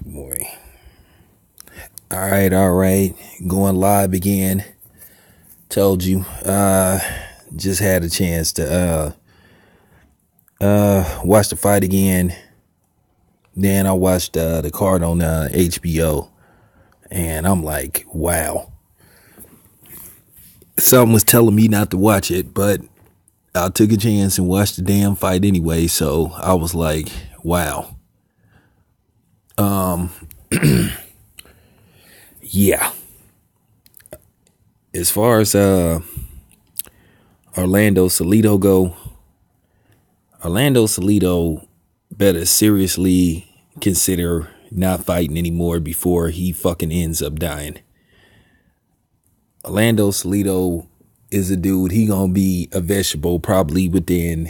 Boy. All right. Going live again. Told you. Just had a chance to watch the fight again. Then I watched the card on HBO, and I'm like, wow. Something was telling me not to watch it, but I took a chance and watched the damn fight anyway. So I was like, wow. Yeah. As far as Orlando Solido better seriously consider not fighting anymore before he fucking ends up dying. Orlando Solido is a dude, he gonna be a vegetable probably within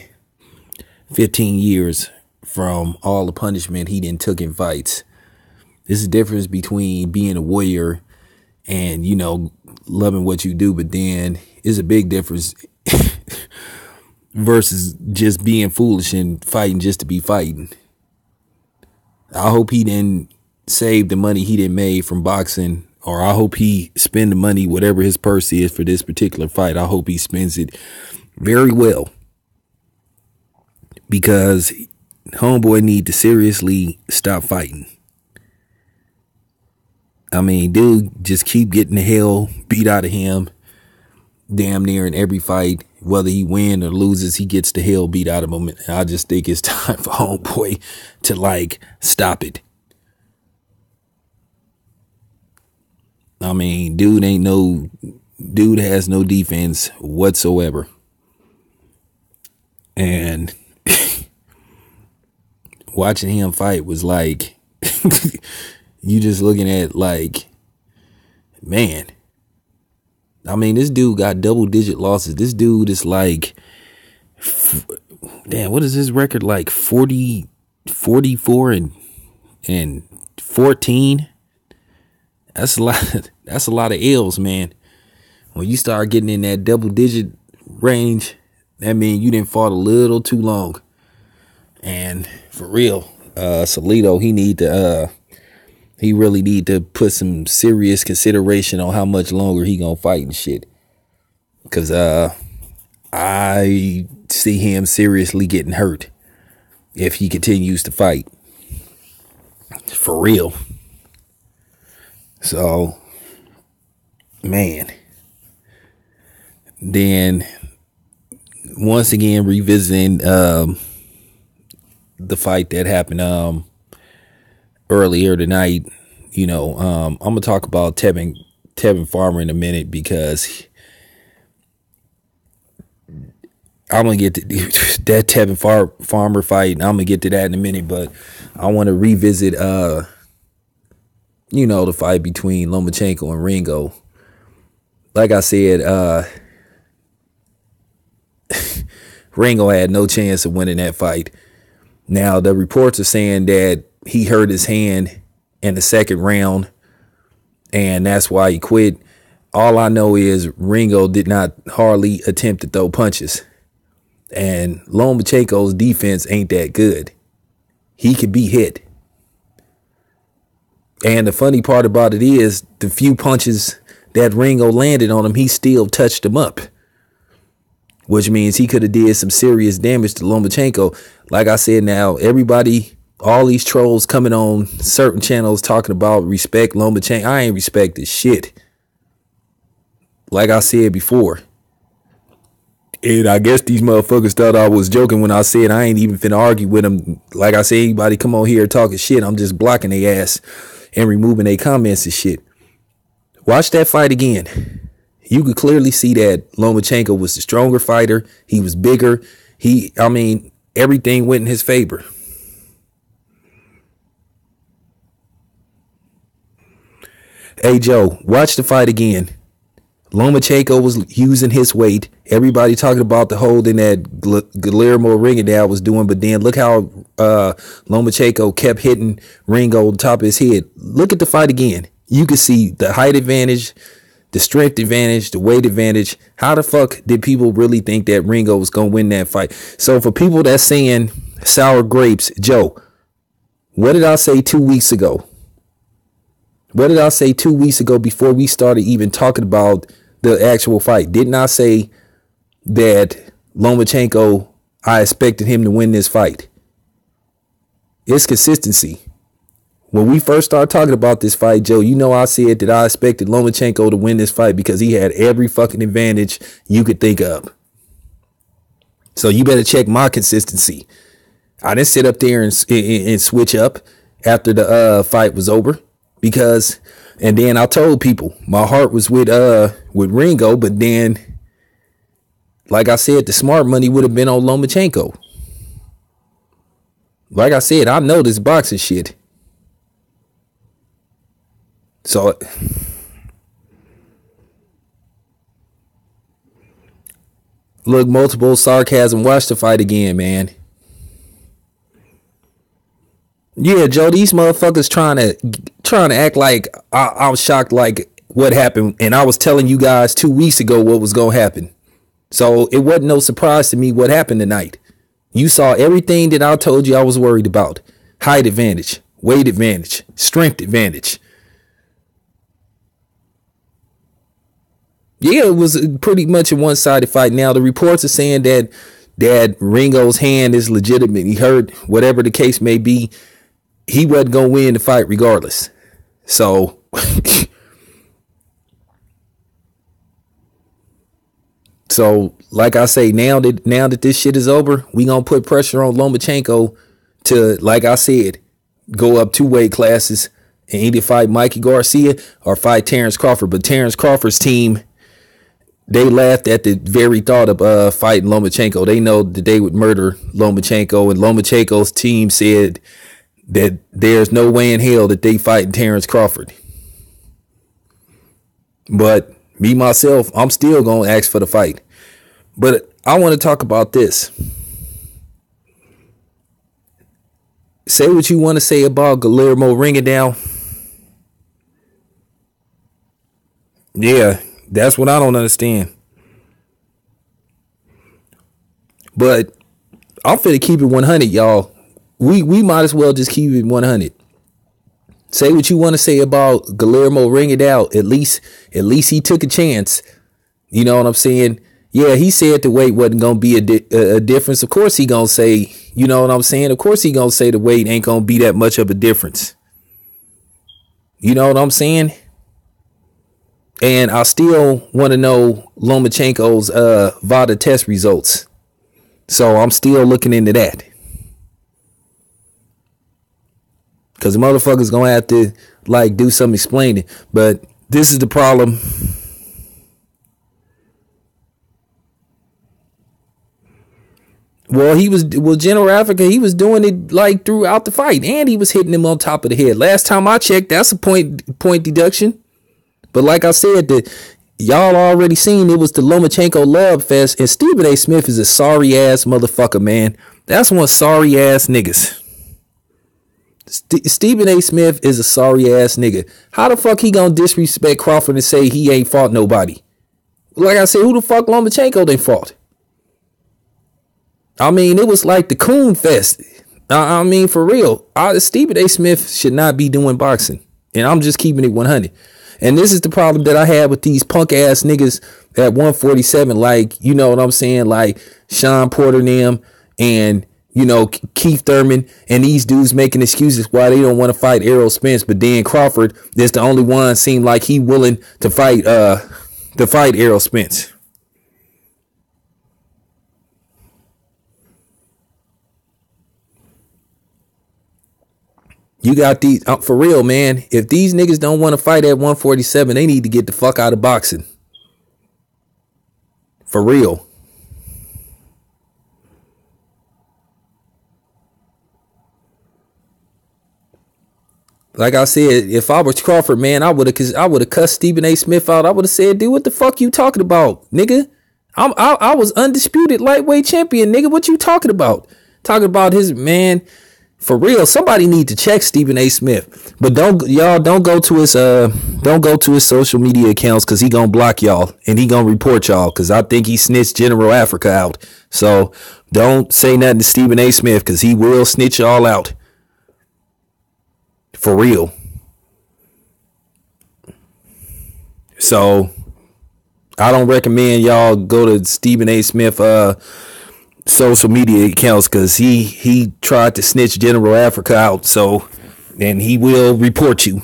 15 years from all the punishment he done took in fights. This is the difference between being a warrior and, you know, loving what you do, but then it's a big difference versus just being foolish and fighting just to be fighting. I hope he didn't save the money he didn't made from boxing, or I hope he spend the money, whatever his purse is for this particular fight. I hope he spends it very well, because homeboy need to seriously stop fighting. I mean, dude just keep getting the hell beat out of him damn near in every fight. Whether he wins or loses, he gets the hell beat out of him. And I just think it's time for homeboy to, like, stop it. I mean, dude has no defense whatsoever. And watching him fight was like, you just looking at like, man, I mean, this dude got double-digit losses. This dude is like, damn, what is his record like? 44 and 14. That's a lot. That's a lot of L's, man. When you start getting in that double-digit range, that means you didn't fought a little too long. And for real, Solido, he really need to put some serious consideration on how much longer he gonna fight and shit. Cause I see him seriously getting hurt if he continues to fight. For real. So, man. Then once again revisiting the fight that happened earlier tonight, you know, I'm gonna talk about Tevin Farmer in a minute, because I'm gonna get to that Tevin Farmer fight, and I'm gonna get to that in a minute. But I want to revisit, you know, the fight between Lomachenko and Ringo. Like I said, Ringo had no chance of winning that fight. Now the reports are saying that he hurt his hand in the second round, and that's why he quit. All I know is Ringo did not hardly attempt to throw punches, and Lomachenko's defense ain't that good. He could be hit. And the funny part about it is, the few punches that Ringo landed on him, he still touched him up, which means he could have did some serious damage to Lomachenko. Like I said, now everybody, all these trolls coming on certain channels talking about respect Lomachenko. I ain't respect this shit. Like I said before. And I guess these motherfuckers thought I was joking when I said I ain't even finna argue with them. Like I said, anybody come on here talking shit, I'm just blocking their ass and removing their comments and shit. Watch that fight again. You could clearly see that Lomachenko was the stronger fighter. He was bigger. I mean, everything went in his favor. Hey, Joe, watch the fight again. Lomachenko was using his weight. Everybody talking about the holding that Guillermo Ringodale was doing, but then look how Lomachenko kept hitting Ringo on top of his head. Look at the fight again. You can see the height advantage, the strength advantage, the weight advantage. How the fuck did people really think that Ringo was going to win that fight? So for people that's saying sour grapes, Joe, what did I say 2 weeks ago? What did I say 2 weeks ago before we started even talking about the actual fight? Didn't I say that Lomachenko, I expected him to win this fight? It's consistency. When we first started talking about this fight, Joe, you know I said that I expected Lomachenko to win this fight because he had every fucking advantage you could think of. So you better check my consistency. I didn't sit up there and switch up after the fight was over because, and then I told people my heart was with Ringo, but then, like I said, the smart money would have been on Lomachenko. Like I said, I know this boxing shit. So look, multiple sarcasm. Watch the fight again, man. Yeah, Joe, these motherfuckers trying to act like I was shocked, like what happened, and I was telling you guys 2 weeks ago what was gonna happen. So it wasn't no surprise to me what happened tonight. You saw everything that I told you I was worried about. Height advantage, weight advantage, strength advantage. Yeah, it was pretty much a one-sided fight. Now the reports are saying that Ringo's hand is legitimately hurt, whatever the case may be. He wasn't gonna win the fight regardless. So like I say, now that this shit is over, we gonna put pressure on Lomachenko to, like I said, go up 2 weight classes and either fight Mikey Garcia or fight Terrence Crawford. But Terrence Crawford's team, they laughed at the very thought of fighting Lomachenko. They know that they would murder Lomachenko, and Lomachenko's team said that there's no way in hell that they fighting Terrence Crawford. But me, myself, I'm still going to ask for the fight. But I want to talk about this. Say what you want to say about Guillermo Ringadal. Yeah, that's what I don't understand. But I'm finna keep it 100, y'all. We might as well just keep it 100. Say what you want to say about Guillermo Ringadal. At least he took a chance. You know what I'm saying? Yeah, he said the weight wasn't gonna be a difference. Of course he gonna say, you know what I'm saying? Of course he gonna say the weight ain't gonna be that much of a difference. You know what I'm saying? And I still want to know Lomachenko's VADA test results. So I'm still looking into that. Because the motherfucker's going to have to, like, do some explaining. But this is the problem. Well, General Africa, he was doing it, like, throughout the fight. And he was hitting him on top of the head. Last time I checked, that's a point deduction. But like I said, y'all already seen it was the Lomachenko love fest. And Stephen A. Smith is a sorry-ass motherfucker, man. That's one sorry-ass niggas. Stephen A. Smith is a sorry ass nigga. How the fuck he gonna disrespect Crawford and say he ain't fought nobody? Like I said, who the fuck Lomachenko they fought? I mean, it was like the coon fest. I mean, for real. Stephen A. Smith should not be doing boxing. And I'm just keeping it 100. And this is the problem that I have with these punk ass niggas at 147. Like, you know what I'm saying? Like Sean Porter and them, and you know, Keith Thurman, and these dudes making excuses why they don't want to fight Errol Spence, but then Crawford is the only one seemed like he willing to fight Errol Spence. You got these for real, man. If these niggas don't want to fight at 147, they need to get the fuck out of boxing. For real. Like I said, if I was Crawford, man, I would have cussed Stephen A. Smith out. I would have said, dude, what the fuck you talking about, nigga? I was undisputed lightweight champion, nigga. What you talking about? Talking about his man. For real, somebody need to check Stephen A. Smith. But don't go to his social media accounts, because he gonna block y'all and he gonna report y'all, because I think he snitched General Africa out. So don't say nothing to Stephen A. Smith, because he will snitch y'all out. For real. So I don't recommend y'all go to Stephen A. Smith social media accounts, because he tried to snitch General Africa out. So, and he will report you.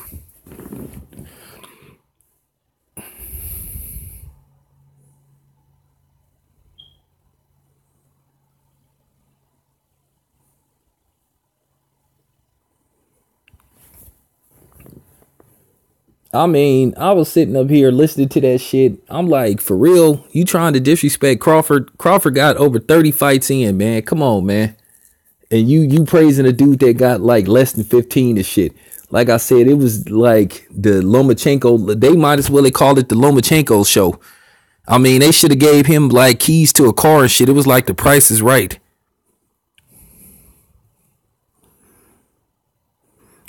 I mean, I was sitting up here listening to that shit. I'm like, for real? You trying to disrespect Crawford? Crawford got over 30 fights in, man. Come on, man. And you praising a dude that got like less than 15 and shit. Like I said, it was like the Lomachenko. They might as well have called it the Lomachenko show. I mean, they should have gave him like keys to a car and shit. It was like The Price is Right.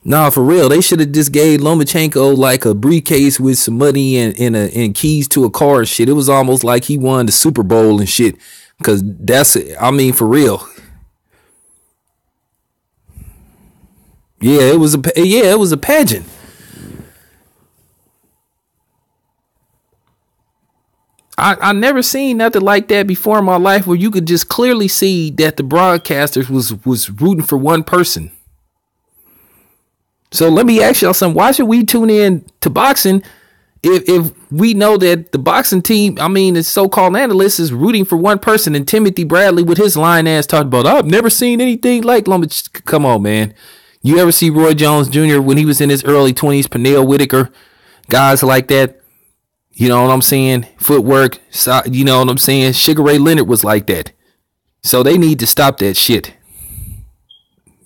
Nah, for real, they should have just gave Lomachenko like a briefcase with some money and keys to a car and shit. It was almost like he won the Super Bowl and shit. Cause that's, I mean, for real. Yeah, it was a pageant. I never seen nothing like that before in my life, where you could just clearly see that the broadcasters was rooting for one person. So let me ask y'all something. Why should we tune in to boxing if we know that the boxing team, I mean, the so-called analyst, is rooting for one person, and Timothy Bradley with his lying ass talking about, I've never seen anything like Lomachenko. Come on, man. You ever see Roy Jones Jr. when he was in his early 20s, Pernell Whitaker, guys like that? You know what I'm saying? Footwork, you know what I'm saying? Sugar Ray Leonard was like that. So they need to stop that shit.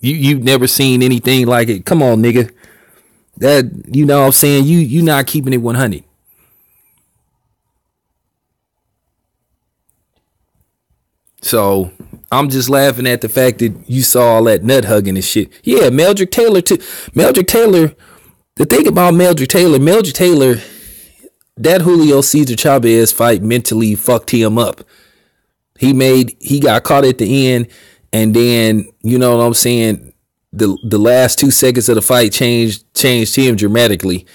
You've never seen anything like it. Come on, nigga. That, you know what I'm saying? You not keeping it 100. So I'm just laughing at the fact that you saw all that nut hugging and shit. Yeah, Meldrick Taylor too. Meldrick Taylor. The thing about Meldrick Taylor, that Julio Cesar Chavez fight mentally fucked him up. He got caught at the end. And then, you know what I'm saying, the last 2 seconds of the fight changed him dramatically.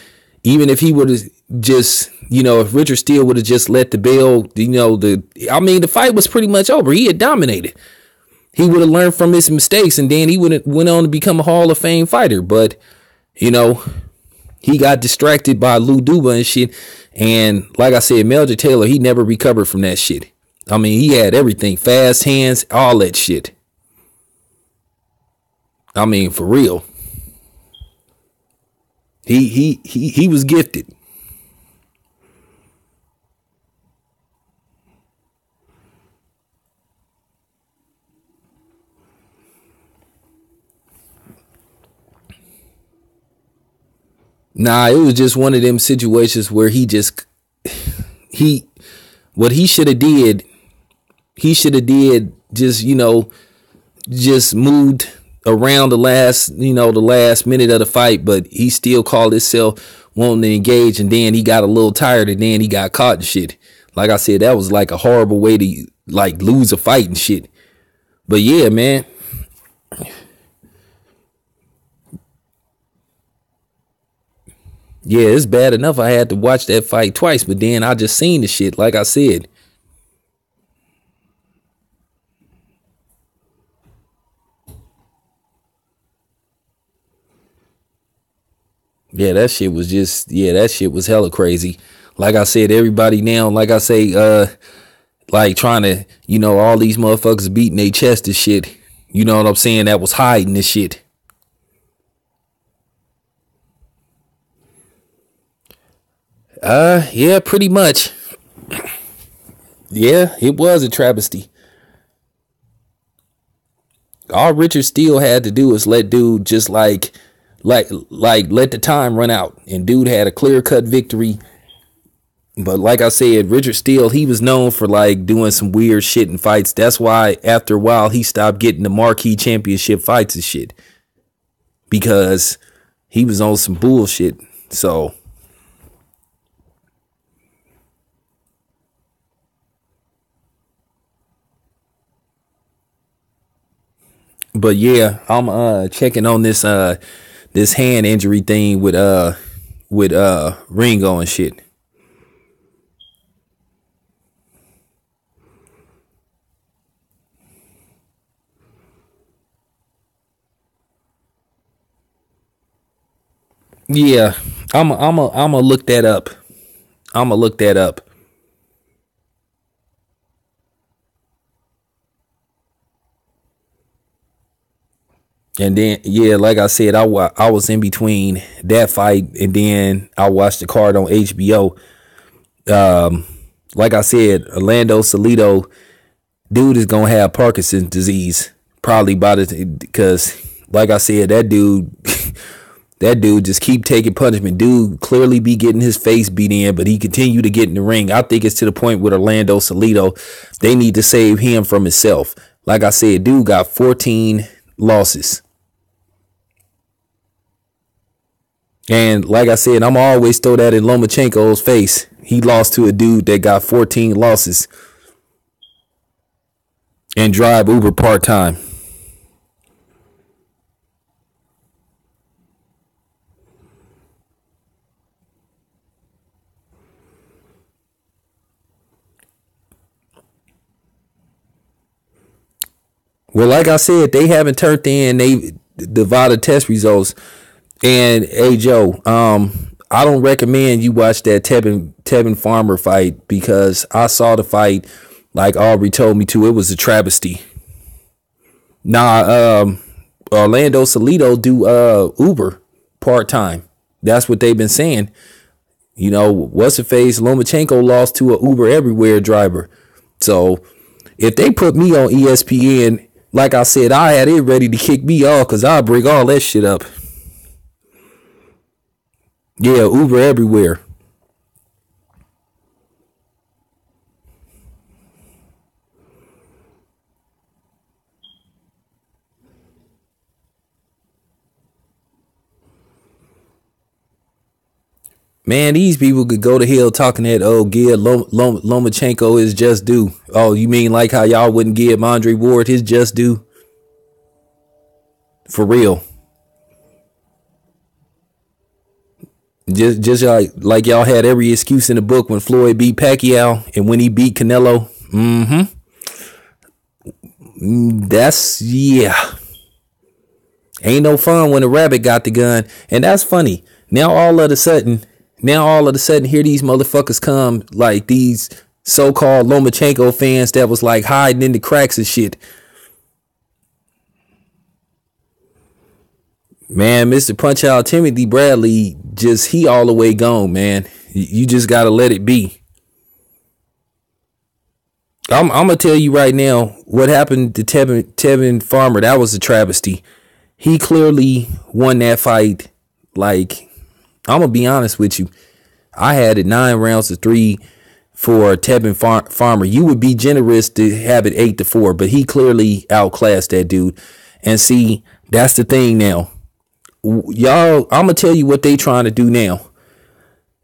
Even if he would have just, you know, if Richard Steele would have just let the bell, you know, the fight was pretty much over. He had dominated. He would have learned from his mistakes, and then he would have went on to become a Hall of Fame fighter. But, you know, he got distracted by Lou Duba and shit. And like I said, Meldrick Taylor, he never recovered from that shit. I mean, he had everything, fast hands, all that shit. I mean, for real. He was gifted. Nah, it was just one of them situations where what he should have did just, you know, just moved around the last minute of the fight, but he still called himself wanting to engage, and then he got a little tired, and then he got caught and shit. Like I said, that was like a horrible way to like lose a fight and shit. But yeah, man. Yeah, it's bad enough I had to watch that fight twice, but then I just seen the shit, like I said. Yeah, that shit was hella crazy. Like I said, everybody now, like I say, like trying to, you know, all these motherfuckers beating their chest and shit. You know what I'm saying? That was hiding this shit. Yeah, pretty much. Yeah, it was a travesty. All Richard Steele had to do is let dude just like let the time run out, and dude had a clear cut victory. But like I said, Richard Steele, he was known for like doing some weird shit in fights. That's why after a while he stopped getting the marquee championship fights and shit, because he was on some bullshit. So but yeah, I'm checking on this hand injury thing with Ringo and shit. Yeah, I'm a look that up. I'm gonna look that up. And then, yeah, like I said, I was in between that fight and then I watched the card on HBO. Like I said, Orlando Solido, dude is gonna have Parkinson's disease probably by the, because like I said, that dude that dude just keep taking punishment. Dude clearly be getting his face beat in, but he continue to get in the ring. I think it's to the point with Orlando Solido, they need to save him from himself. Like I said, dude got 14 losses. And like I said, I'm always throw that in Lomachenko's face. He lost to a dude that got 14 losses and drive Uber part-time. Well, like I said, they haven't turned in the VADA test results. And hey Joe, I don't recommend you watch that Tevin Farmer fight because I saw the fight like Aubrey told me to. It was a travesty. Nah, Orlando Solido do Uber part time. That's what they've been saying. You know, what's the face? Lomachenko lost to a Uber everywhere driver. So if they put me on ESPN, like I said, I had it ready to kick me off because I'll bring all that shit up. Yeah, Uber everywhere. Man, these people could go to hell talking that, oh, give Lomachenko his just due. Oh, you mean like how y'all wouldn't give Andre Ward his just due? For real. Just like y'all had every excuse in the book when Floyd beat Pacquiao and when he beat Canelo. That's, yeah. Ain't no fun when a rabbit got the gun. And that's funny. Now all of a sudden, here these motherfuckers come, like these so-called Lomachenko fans that was like hiding in the cracks and shit. Man, Mr. Punch Out Timothy Bradley, just he all the way gone, man. You just gotta let it be. I'm gonna tell you right now what happened to Tevin Farmer. That was a travesty. He clearly won that fight. Like, I'm gonna be honest with you. I had it 9 rounds to 3 for Tevin Farmer. You would be generous to have it 8-4, but he clearly outclassed that dude. And see, that's the thing now. Y'all, I'm gonna tell you what they trying to do now.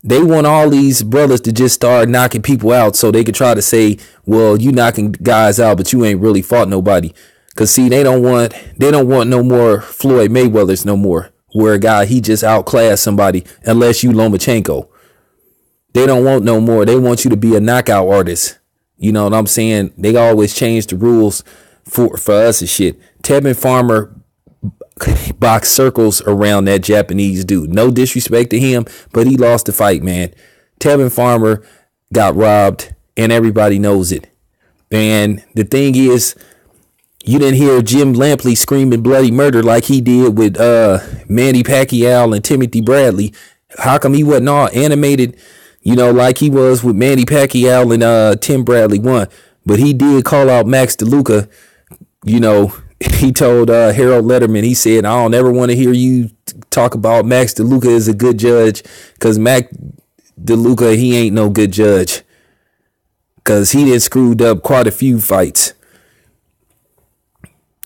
They want all these brothers to just start knocking people out so they could try to say, well, you knocking guys out, but you ain't really fought nobody. Cause see, they don't want no more Floyd Mayweathers no more, where a guy he just outclassed somebody unless you Lomachenko. They don't want no more. They want you to be a knockout artist. You know what I'm saying? They always change the rules for us and shit. Tevin Farmer box circles around that Japanese dude. No disrespect to him, but he lost the fight, man. Tevin Farmer got robbed, and everybody knows it. And the thing is, you didn't hear Jim Lampley screaming bloody murder like he did with Manny Pacquiao and Timothy Bradley. How come he wasn't all animated, you know, like he was with Manny Pacquiao and Tim Bradley won? But he did call out Max DeLuca. You know, he told Harold Letterman, he said, I don't ever want to hear you talk about Max DeLuca as a good judge, because Max DeLuca, he ain't no good judge, because he done screwed up quite a few fights.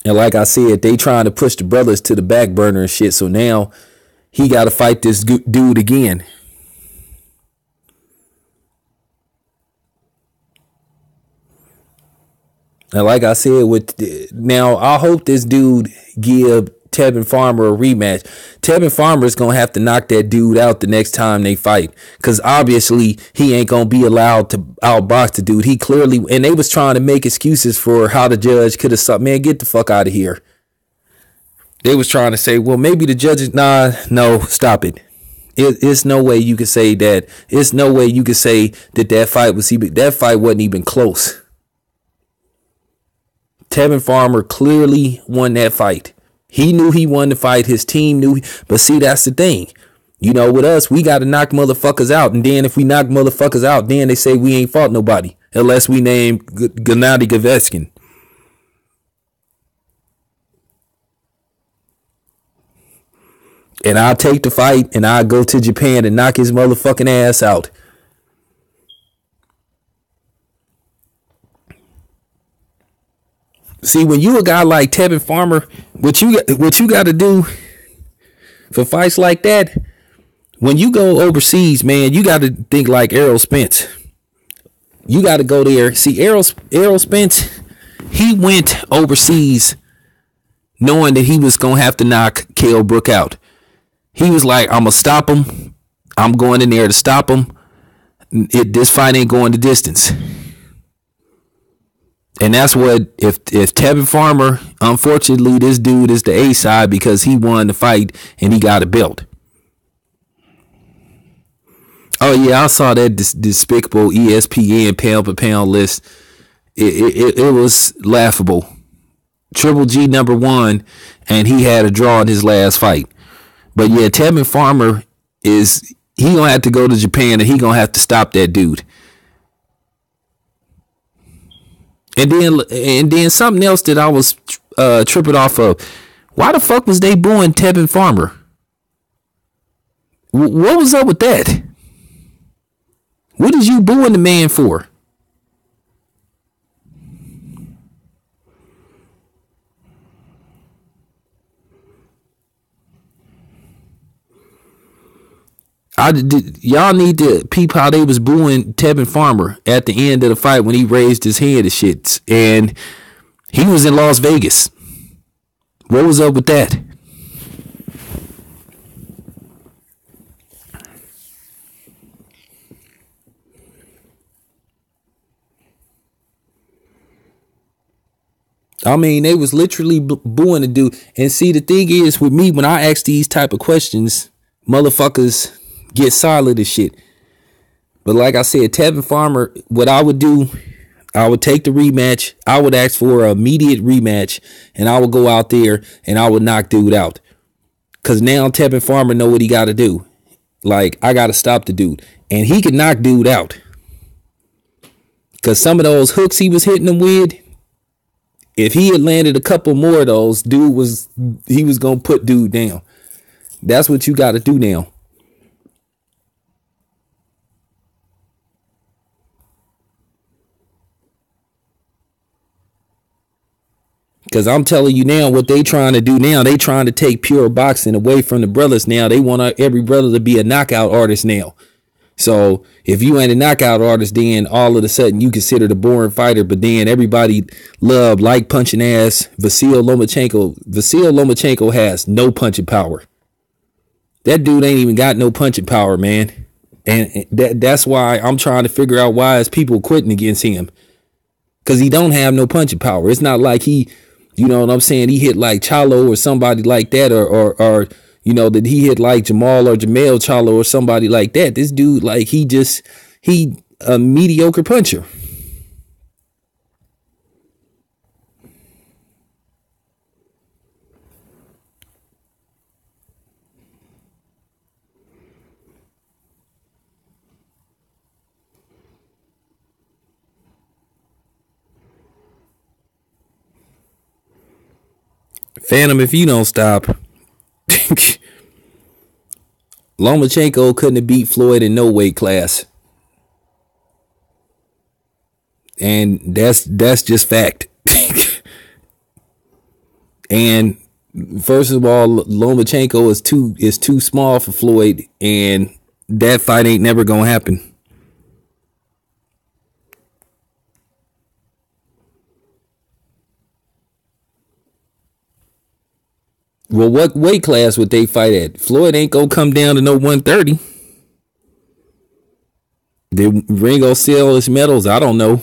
And like I said, they trying to push the brothers to the back burner and shit. So now he got to fight this dude again. And like I said, now I hope this dude give Tevin Farmer a rematch. Tevin Farmer is gonna have to knock that dude out the next time they fight, because obviously he ain't gonna be allowed to outbox the dude. He clearly, and they was trying to make excuses for how the judge could have said, man, get the fuck out of here. They was trying to say, well, maybe the judges, no, stop it. It's no way you could say that. It's no way you could say that fight was even, that fight wasn't even close. Tevin Farmer clearly won that fight. He knew he won the fight. His team knew. But see, that's the thing. You know, with us, we got to knock motherfuckers out. And then if we knock motherfuckers out, then they say we ain't fought nobody. Unless we name Gennady Golovkin. And I'll take the fight and I'll go to Japan and knock his motherfucking ass out. See, when you a guy like Tevin Farmer, what you got to do for fights like that, when you go overseas, man, you got to think like Errol Spence. You got to go there. See, Errol Spence, he went overseas knowing that he was going to have to knock Kell Brook out. He was like, I'm going to stop him. I'm going in there to stop him. This fight ain't going the distance. And that's what, if Tevin Farmer, unfortunately, this dude is the A side because he won the fight and he got a belt. Oh, yeah, I saw that despicable ESPN pound for pound list. It was laughable. Triple G #1, and he had a draw in his last fight. But yeah, Tevin Farmer he gonna have to go to Japan and he gonna have to stop that dude. And then something else that I was tripping off of. Why the fuck was they booing Tevin Farmer? What was up with that? What is you booing the man for? Y'all need to peep how they was booing Tevin Farmer at the end of the fight when he raised his hand and shit. And he was in Las Vegas. What was up with that? I mean, they was literally booing the dude. And see, the thing is with me, when I ask these type of questions, motherfuckers get silent as shit. But like I said, Tevin Farmer, what I would do, I would take the rematch. I would ask for an immediate rematch, and I would go out there and I would knock dude out. Cause now Tevin Farmer know what he got to do. Like, I got to stop the dude, and he could knock dude out. Cause some of those hooks he was hitting him with, if he had landed a couple more of those, he was gonna put dude down. That's what you got to do now. Because I'm telling you now, what they trying to do now, they trying to take pure boxing away from the brothers now. They want every brother to be a knockout artist now. So if you ain't a knockout artist, then all of a sudden you consider the boring fighter. But then everybody like punching ass Vasyl Lomachenko. Vasyl Lomachenko has no punching power. That dude ain't even got no punching power, man. And that's why I'm trying to figure out why is people quitting against him. Because he don't have no punching power. It's not like he... You know what I'm saying? He hit like Chalo or somebody like that, or you know, that he hit like Jamal or Jamel Chalo or somebody like that. This dude, like, he a mediocre puncher. Phantom, if you don't stop. Lomachenko couldn't have beat Floyd in no weight class. And that's just fact. And first of all, Lomachenko is too small for Floyd, and that fight ain't never gonna happen. Well, what weight class would they fight at? Floyd ain't gonna come down to no 130. Did Ringo sell his medals? I don't know.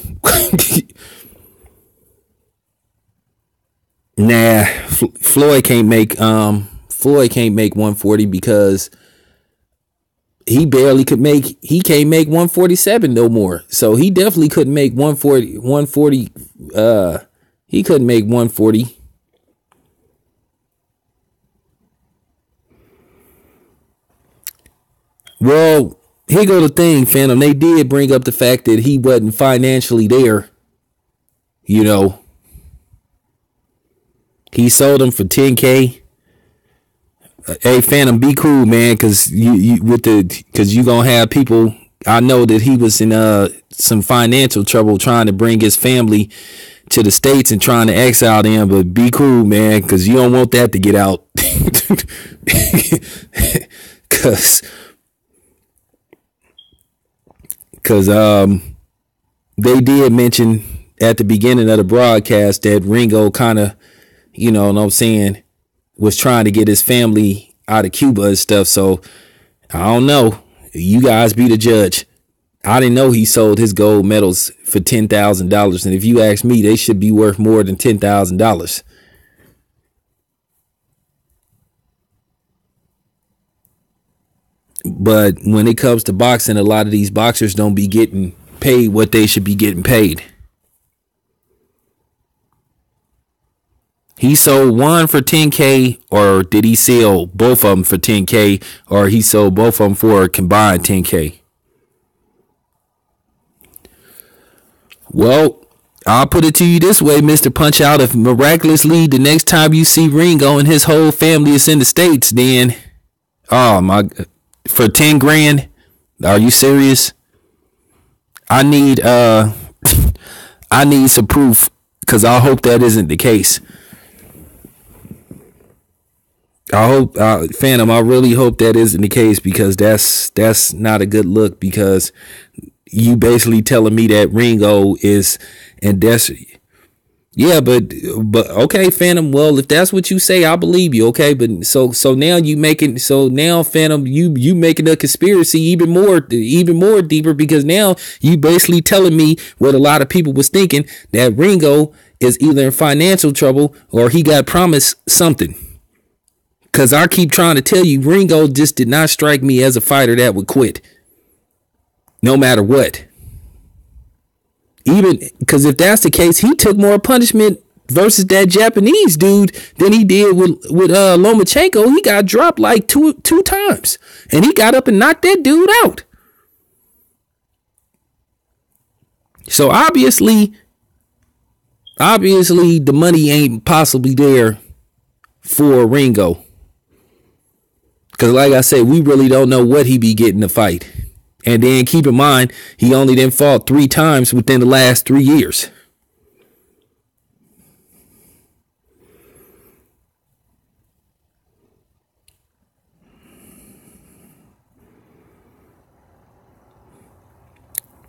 Nah, Floyd can't make 140 because he can't make 147 no more. So he definitely couldn't make 140. He couldn't make 140. Well, here go the thing, Phantom. They did bring up the fact that he wasn't financially there. You know, he sold him for 10K. Hey, Phantom, be cool, man, because you gonna have people. I know that he was in some financial trouble trying to bring his family to the States and trying to exile them, but be cool, man, because you don't want that to get out. Because they did mention at the beginning of the broadcast that Ringo kind of, you know what I'm saying, was trying to get his family out of Cuba and stuff. So I don't know. You guys be the judge. I didn't know he sold his gold medals for $10,000. And if you ask me, they should be worth more than $10,000. But when it comes to boxing, a lot of these boxers don't be getting paid what they should be getting paid. He sold one for 10K, or did he sell both of them for 10K, or he sold both of them for a combined 10K? Well, I'll put it to you this way, Mr. Punch Out. If miraculously the next time you see Ringo and his whole family is in the States, then, oh my, for 10 grand, are you serious? I need I need some proof, because I hope that isn't the case. I hope, Phantom, I really hope that isn't the case, because that's not a good look, because you basically telling me that Ringo is, and that's, yeah, but okay, Phantom. Well, if that's what you say, I believe you. Okay, but so now you making, so now, Phantom, you making a conspiracy even more deeper, because now you basically telling me what a lot of people was thinking, that Ringo is either in financial trouble or he got promised something. Because I keep trying to tell you, Ringo just did not strike me as a fighter that would quit, no matter what. Even because if that's the case, he took more punishment versus that Japanese dude than he did with Lomachenko. He got dropped like two times, and he got up and knocked that dude out. So obviously the money ain't possibly there for Ringo. Because like I said, we really don't know what he be getting to fight. And then keep in mind, he only then fought 3 times within the last 3 years.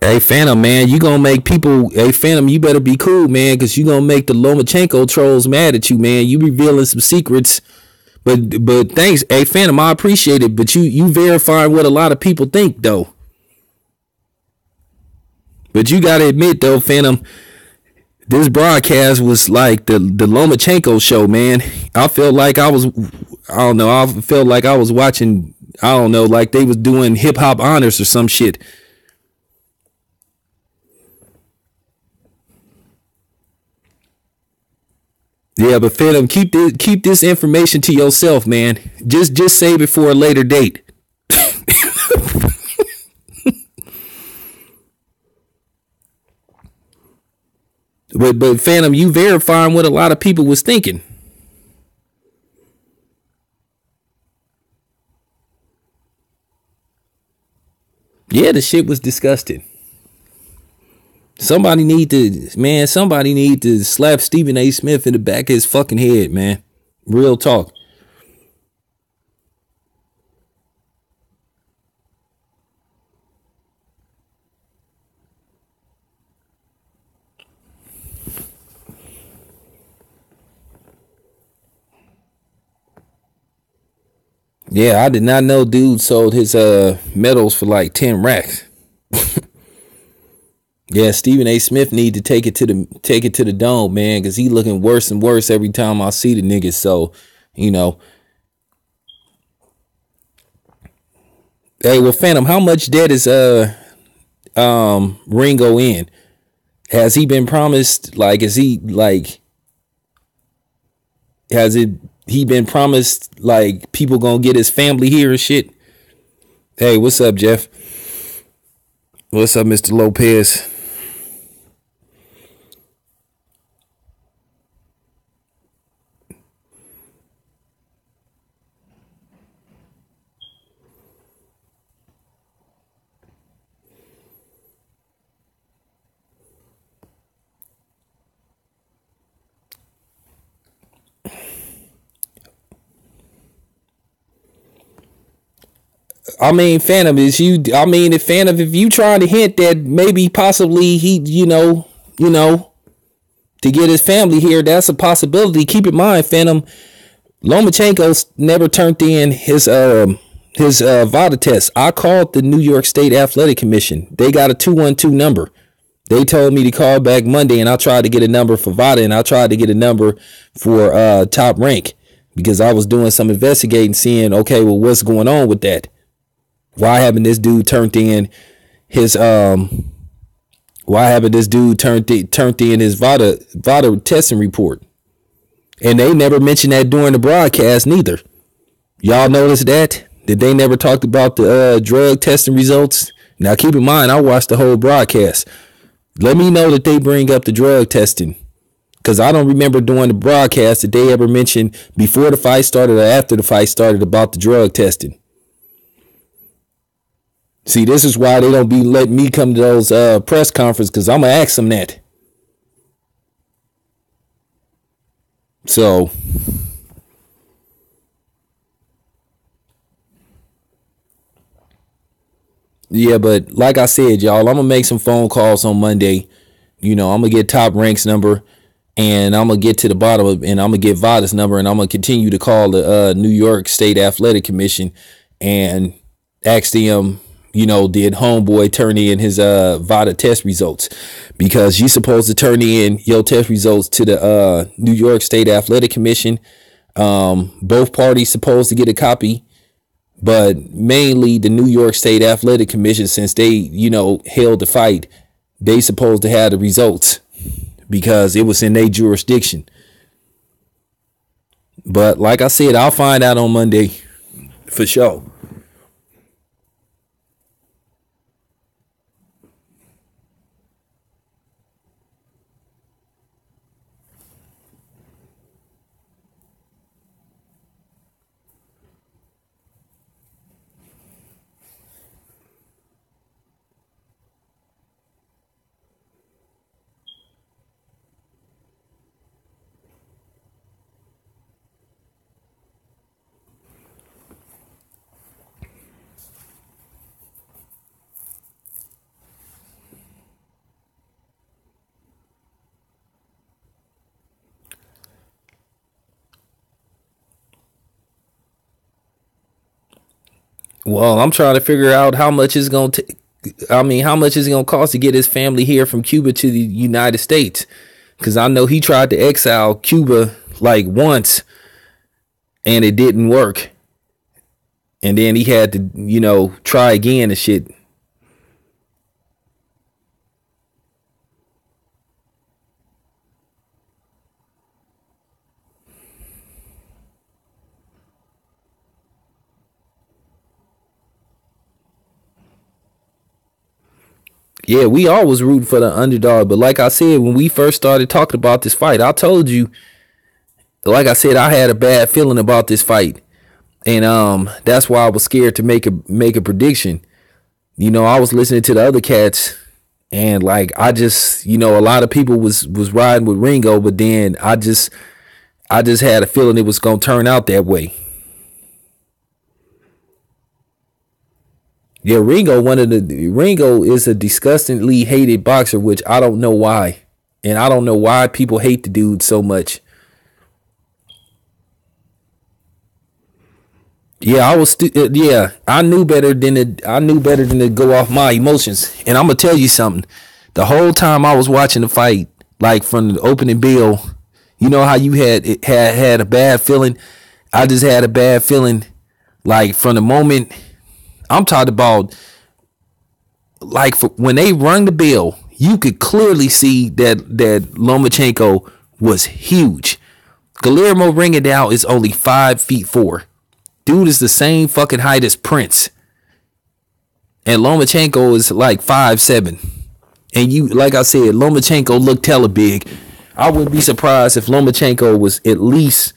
Hey, Phantom, man, you gonna make people, hey, Phantom, you better be cool, man, because you gonna make the Lomachenko trolls mad at you, man. You revealing some secrets. But thanks, hey, Phantom, I appreciate it. But you verify what a lot of people think, though. But you gotta admit, though, Phantom, this broadcast was like the Lomachenko show, man. I felt like I was watching, I don't know, like they was doing hip hop honors or some shit. Yeah, but Phantom, keep this information to yourself, man. Just save it for a later date. But Phantom, you verifying what a lot of people was thinking. Yeah, the shit was disgusting. Somebody need to slap Stephen A. Smith in the back of his fucking head, man. Real talk. Yeah, I did not know dude sold his medals for like 10 racks. Yeah, Stephen A. Smith need to take it to the dome, man, because he looking worse and worse every time I see the niggas. So, you know, Hey, well, Phantom, how much debt is Ringo in? Has he been promised? Like, is he like? Has it? He been promised like people gonna get his family here and shit? Hey, what's up, Jeff? What's up, Mr. Lopez? I mean, Phantom, is you? I mean, if Phantom, if you trying to hint that maybe possibly he, to get his family here, that's a possibility. Keep in mind, Phantom, Lomachenko's never turned in his VADA test. I called the New York State Athletic Commission. They got a 212 number. They told me to call back Monday, and I tried to get a number for VADA, and I tried to get a number for Top Rank because I was doing some investigating, seeing, okay, well, what's going on with that? Why haven't this dude turned in his VADA testing report? And they never mentioned that during the broadcast neither. Y'all notice that? Did they never talk about the drug testing results? Now keep in mind, I watched the whole broadcast. Let me know that they bring up the drug testing, because I don't remember during the broadcast that they ever mentioned before the fight started or after the fight started about the drug testing. See, this is why they don't be letting me come to those press conferences, because I'm going to ask them that. So, yeah, but like I said, y'all, I'm going to make some phone calls on Monday. I'm going to get Top Rank's number, and I'm going to get to the bottom of, and I'm going to get VADA's number, and I'm going to continue to call the New York State Athletic Commission and ask them, did homeboy turn in his VADA test results? Because you supposed to turn in your test results to the New York State Athletic Commission. Both parties supposed to get a copy, but mainly the New York State Athletic Commission, since they, held the fight, they supposed to have the results because it was in their jurisdiction. But like I said, I'll find out on Monday for sure. Well, I'm trying to figure out how much it's going to, how much it's going to cost to get his family here from Cuba to the United States. Because I know he tried to exile Cuba like once and it didn't work. And then he had to, try again and shit. Yeah, we always rooting for the underdog. But like I said, when we first started talking about this fight, I told you, like I said, I had a bad feeling about this fight. And that's why I was scared to make a prediction. I was listening to the other cats, and like I just, a lot of people was riding with Ringo, but then I just had a feeling it was gonna turn out that way. Yeah, Ringo is a disgustingly hated boxer, which I don't know why. And I don't know why people hate the dude so much. Yeah, I knew better than to go off my emotions. And I'm gonna tell you something. The whole time I was watching the fight, like from the opening bell, you know how you had a bad feeling. I just had a bad feeling, like from the moment I'm talking about like when they rung the bell, you could clearly see that Lomachenko was huge. Guillermo Ringadao is only 5'4". Dude is the same fucking height as Prince. And Lomachenko is like 5'7". And you, like I said, Lomachenko looked hella big. I wouldn't be surprised if Lomachenko was at least,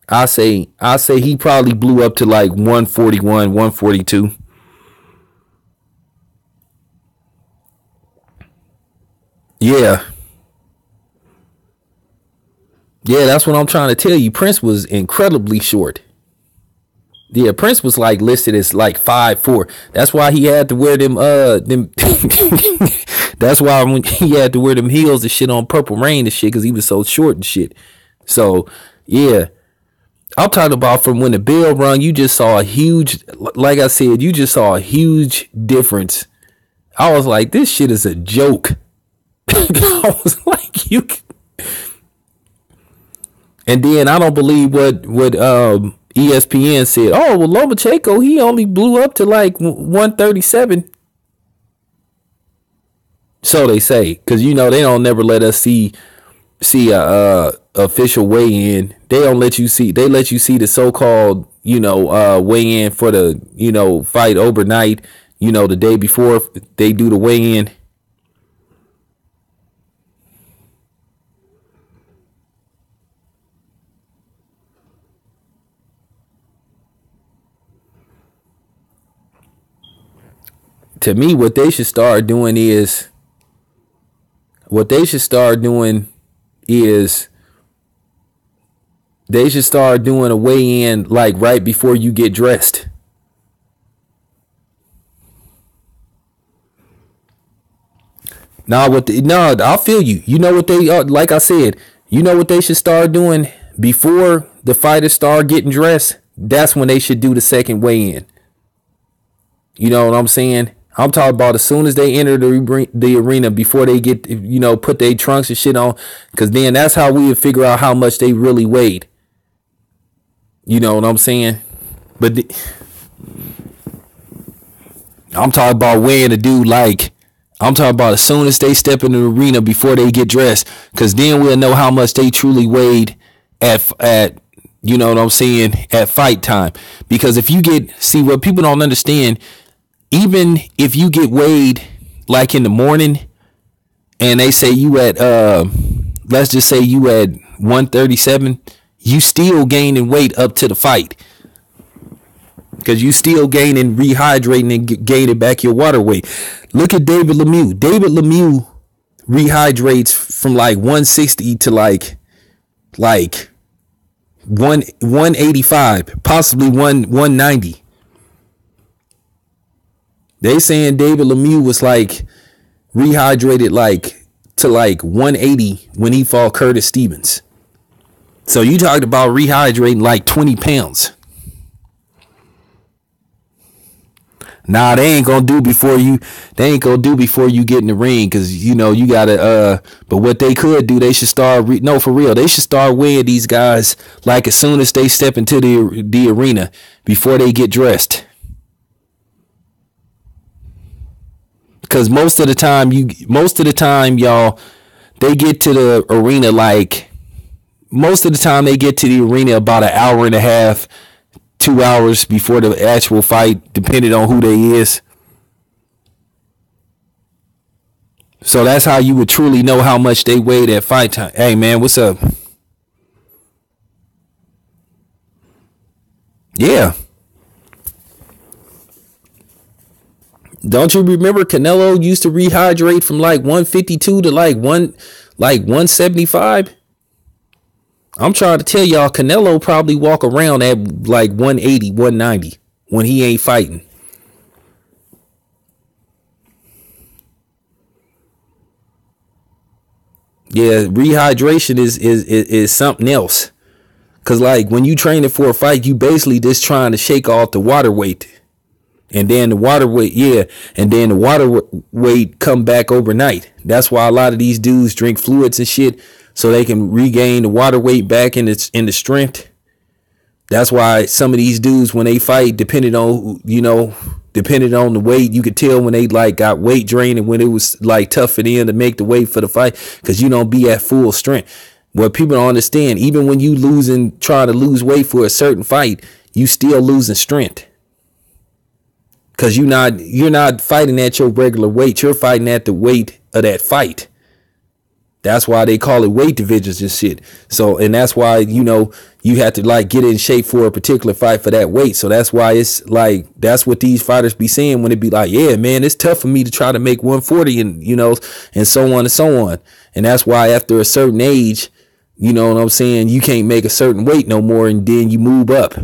I say he probably blew up to like 141, 142. Yeah. Yeah, that's what I'm trying to tell you. Prince was incredibly short. Yeah, Prince was like listed as like 5'4". That's why he had to wear them that's why when he had to wear them heels and shit on Purple Rain and shit, because he was so short and shit. So yeah, I'm talking about from when the bell rung, you just saw a huge, like I said, you just saw a huge difference. I was like, this shit is a joke. I was like, you can... And then I don't believe what ESPN said. Oh, well, Lomachenko, he only blew up to like 137. So they say, because you know they don't never let us see a official weigh-in. They don't let you see. They let you see the so-called weigh-in for the fight overnight. The day before they do the weigh-in. To me, what they should start doing is they should start doing a weigh-in like right before you get dressed. I feel you. You know what they are, like I said, you know what they should start doing before the fighters start getting dressed? That's when they should do the second weigh-in. You know what I'm saying? I'm talking about as soon as they enter the arena, before they get, put their trunks and shit on, because then that's how we would figure out how much they really weighed. You know what I'm saying? But I'm talking about weighing a dude like, I'm talking about as soon as they step in the arena before they get dressed, because then we'll know how much they truly weighed at you know what I'm saying, at fight time. Because if you see what people don't understand, even if you get weighed like in the morning and they say you at let's just say you at 137, you still gaining weight up to the fight, because you still gaining, rehydrating, and gaining back your water weight. Look at David Lemieux. David Lemieux rehydrates from like 160 to like 185, possibly 190. They saying David Lemieux was like rehydrated like to like 180 when he fought Curtis Stevens. So you talked about rehydrating like 20 pounds. Nah, they ain't gonna do before you get in the ring, because you gotta but what they could do, they should start for real, they should start weighing these guys like as soon as they step into the arena before they get dressed. Because most of the time, y'all, they get to the arena about an hour and a half, 2 hours before the actual fight, depending on who they is. So that's how you would truly know how much they weighed at fight time. Hey man, what's up? Yeah. Don't you remember Canelo used to rehydrate from like 152 to like 175? I'm trying to tell y'all, Canelo probably walk around at like 180, 190 when he ain't fighting. Yeah, rehydration is something else. Cause like when you training for a fight, you basically just trying to shake off the water weight. And then the water weight come back overnight. That's why a lot of these dudes drink fluids and shit, so they can regain the water weight back in the strength. That's why some of these dudes, when they fight, depending on depending on the weight, you could tell when they like got weight drained and when it was like tough for them to make the weight for the fight, because you don't be at full strength. What people don't understand, even when you trying to lose weight for a certain fight, you still losing strength. Cause you're not fighting at your regular weight. You're fighting at the weight of that fight. That's why they call it weight divisions and shit. So, and that's why, you have to like get in shape for a particular fight for that weight. So that's why it's like, that's what these fighters be saying when it be like, yeah, man, it's tough for me to try to make 140 and, and so on and so on. And that's why after a certain age, you know what I'm saying, you can't make a certain weight no more, and then you move up.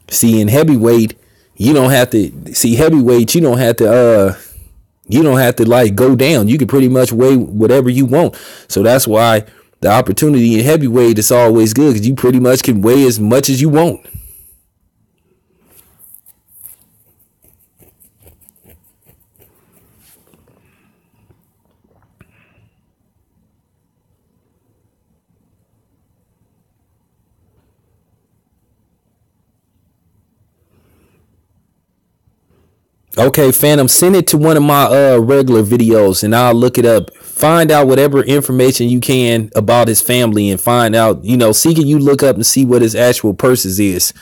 See, in heavyweight, you don't have to like go down. You can pretty much weigh whatever you want. So that's why the opportunity in heavyweight is always good, because you pretty much can weigh as much as you want. Okay, Phantom, send it to one of my regular videos and I'll look it up. Find out whatever information you can about his family, and find out, see, can you look up and see what his actual purses is?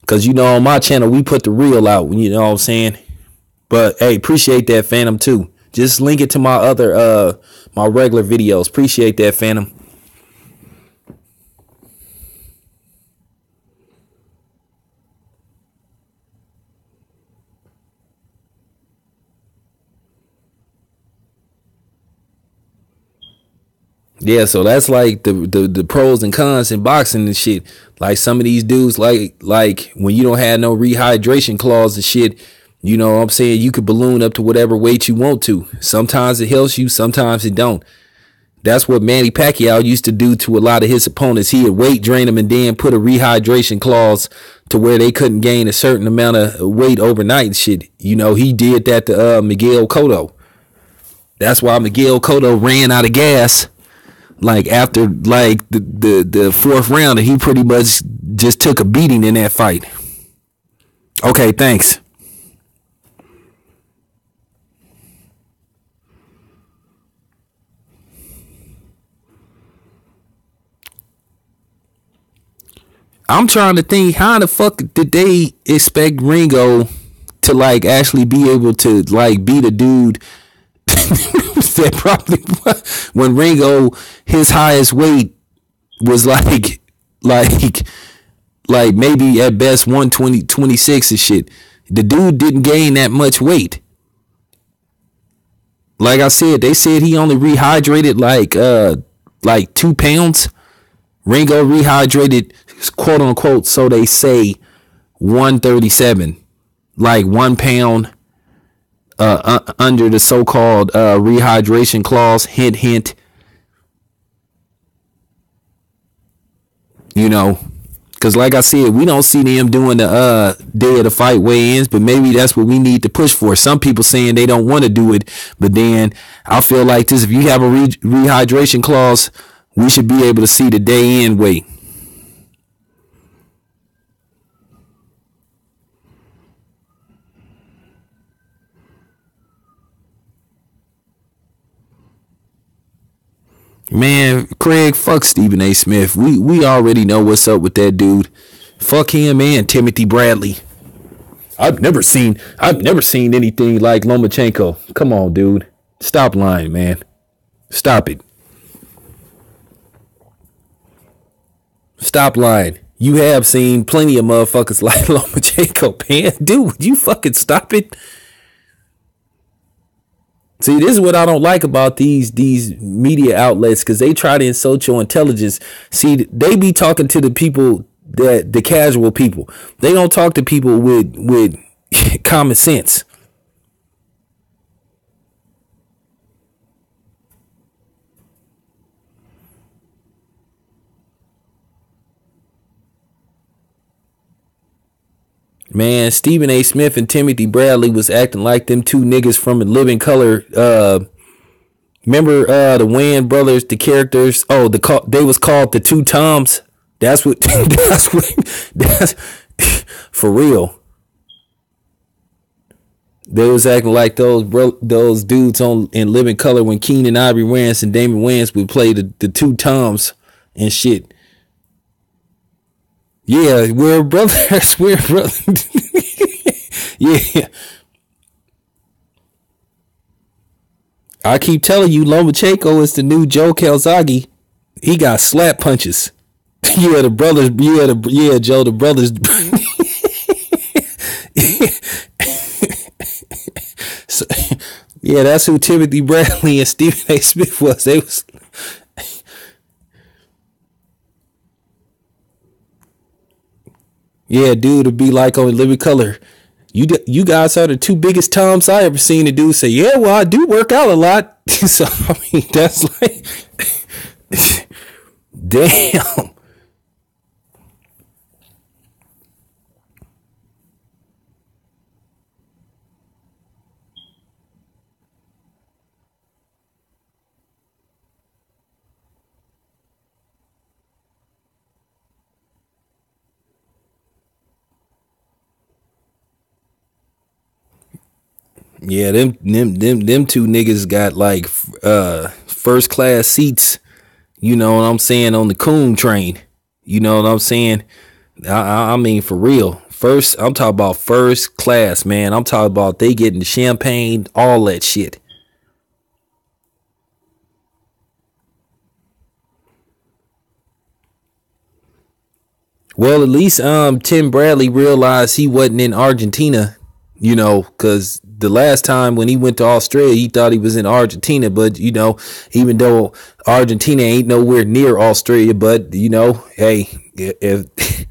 Because, on my channel, we put the real out, you know what I'm saying? But, hey, appreciate that, Phantom, too. Just link it to my other, my regular videos. Appreciate that, Phantom. Yeah, so that's like the pros and cons in boxing and shit. Like some of these dudes, like when you don't have no rehydration clause and shit, you know what I'm saying, you could balloon up to whatever weight you want to. Sometimes it helps you, sometimes it don't. That's what Manny Pacquiao used to do to a lot of his opponents. He would weight drain them and then put a rehydration clause to where they couldn't gain a certain amount of weight overnight and shit. He did that to Miguel Cotto. That's why Miguel Cotto ran out of gas like after like the fourth round, and he pretty much just took a beating in that fight. Okay, thanks. I'm trying to think, how the fuck did they expect Ringo to like actually be able to like beat a dude that probably, when Ringo, his highest weight was like maybe at best 120, 26 and shit. The dude didn't gain that much weight. Like I said, they said he only rehydrated like 2 pounds. Ringo rehydrated, quote unquote, so they say, 137, like 1 pound under the so-called rehydration clause. Hint, hint. Because like I said, we don't see them doing the day of the fight weigh-ins, but maybe that's what we need to push for. Some people saying they don't want to do it, but then I feel like this: if you have a rehydration clause, we should be able to see the day in weight. Man, Craig, fuck Stephen A. Smith. We already know what's up with that dude. Fuck him and Timothy Bradley. I've never seen anything like Lomachenko. Come on, dude. Stop lying, man. Stop it. Stop lying. You have seen plenty of motherfuckers like Lomachenko, man. Dude, would you fucking stop it? See, this is what I don't like about these media outlets, because they try to insult your intelligence. See, they be talking to the people, the casual people. They don't talk to people with common sense. Man, Stephen A. Smith and Timothy Bradley was acting like them two niggas from A Living Color Remember the Wayans brothers, the characters. Oh, they was called the Two Toms. That's what. That's for real. They was acting like those dudes on in Living Color when Keenan Ivory Wayans and Damon Wayans would play the Two Toms and shit. Yeah, we're brothers. We're brothers. Yeah. I keep telling you, Lomachenko is the new Joe Calzaghe. He got slap punches. Yeah, the brothers. Yeah, Joe, the brothers. So, yeah, that's who Timothy Bradley and Stephen A. Smith was. They was. Yeah, dude, to be like on Living Color. You guys are the two biggest toms I ever seen a dude say, yeah, well, I do work out a lot. So, I mean, that's like, damn. Yeah, them two niggas got like first class seats, you know what I'm saying, on the Coon train. You know what I'm saying? I mean, for real. First, I'm talking about first class, man. I'm talking about they getting the champagne, all that shit. Well, at least Tim Bradley realized he wasn't in Argentina, you know, because the last time when he went to Australia, he thought he was in Argentina. But, you know, even though Argentina ain't nowhere near Australia, but, you know, hey, if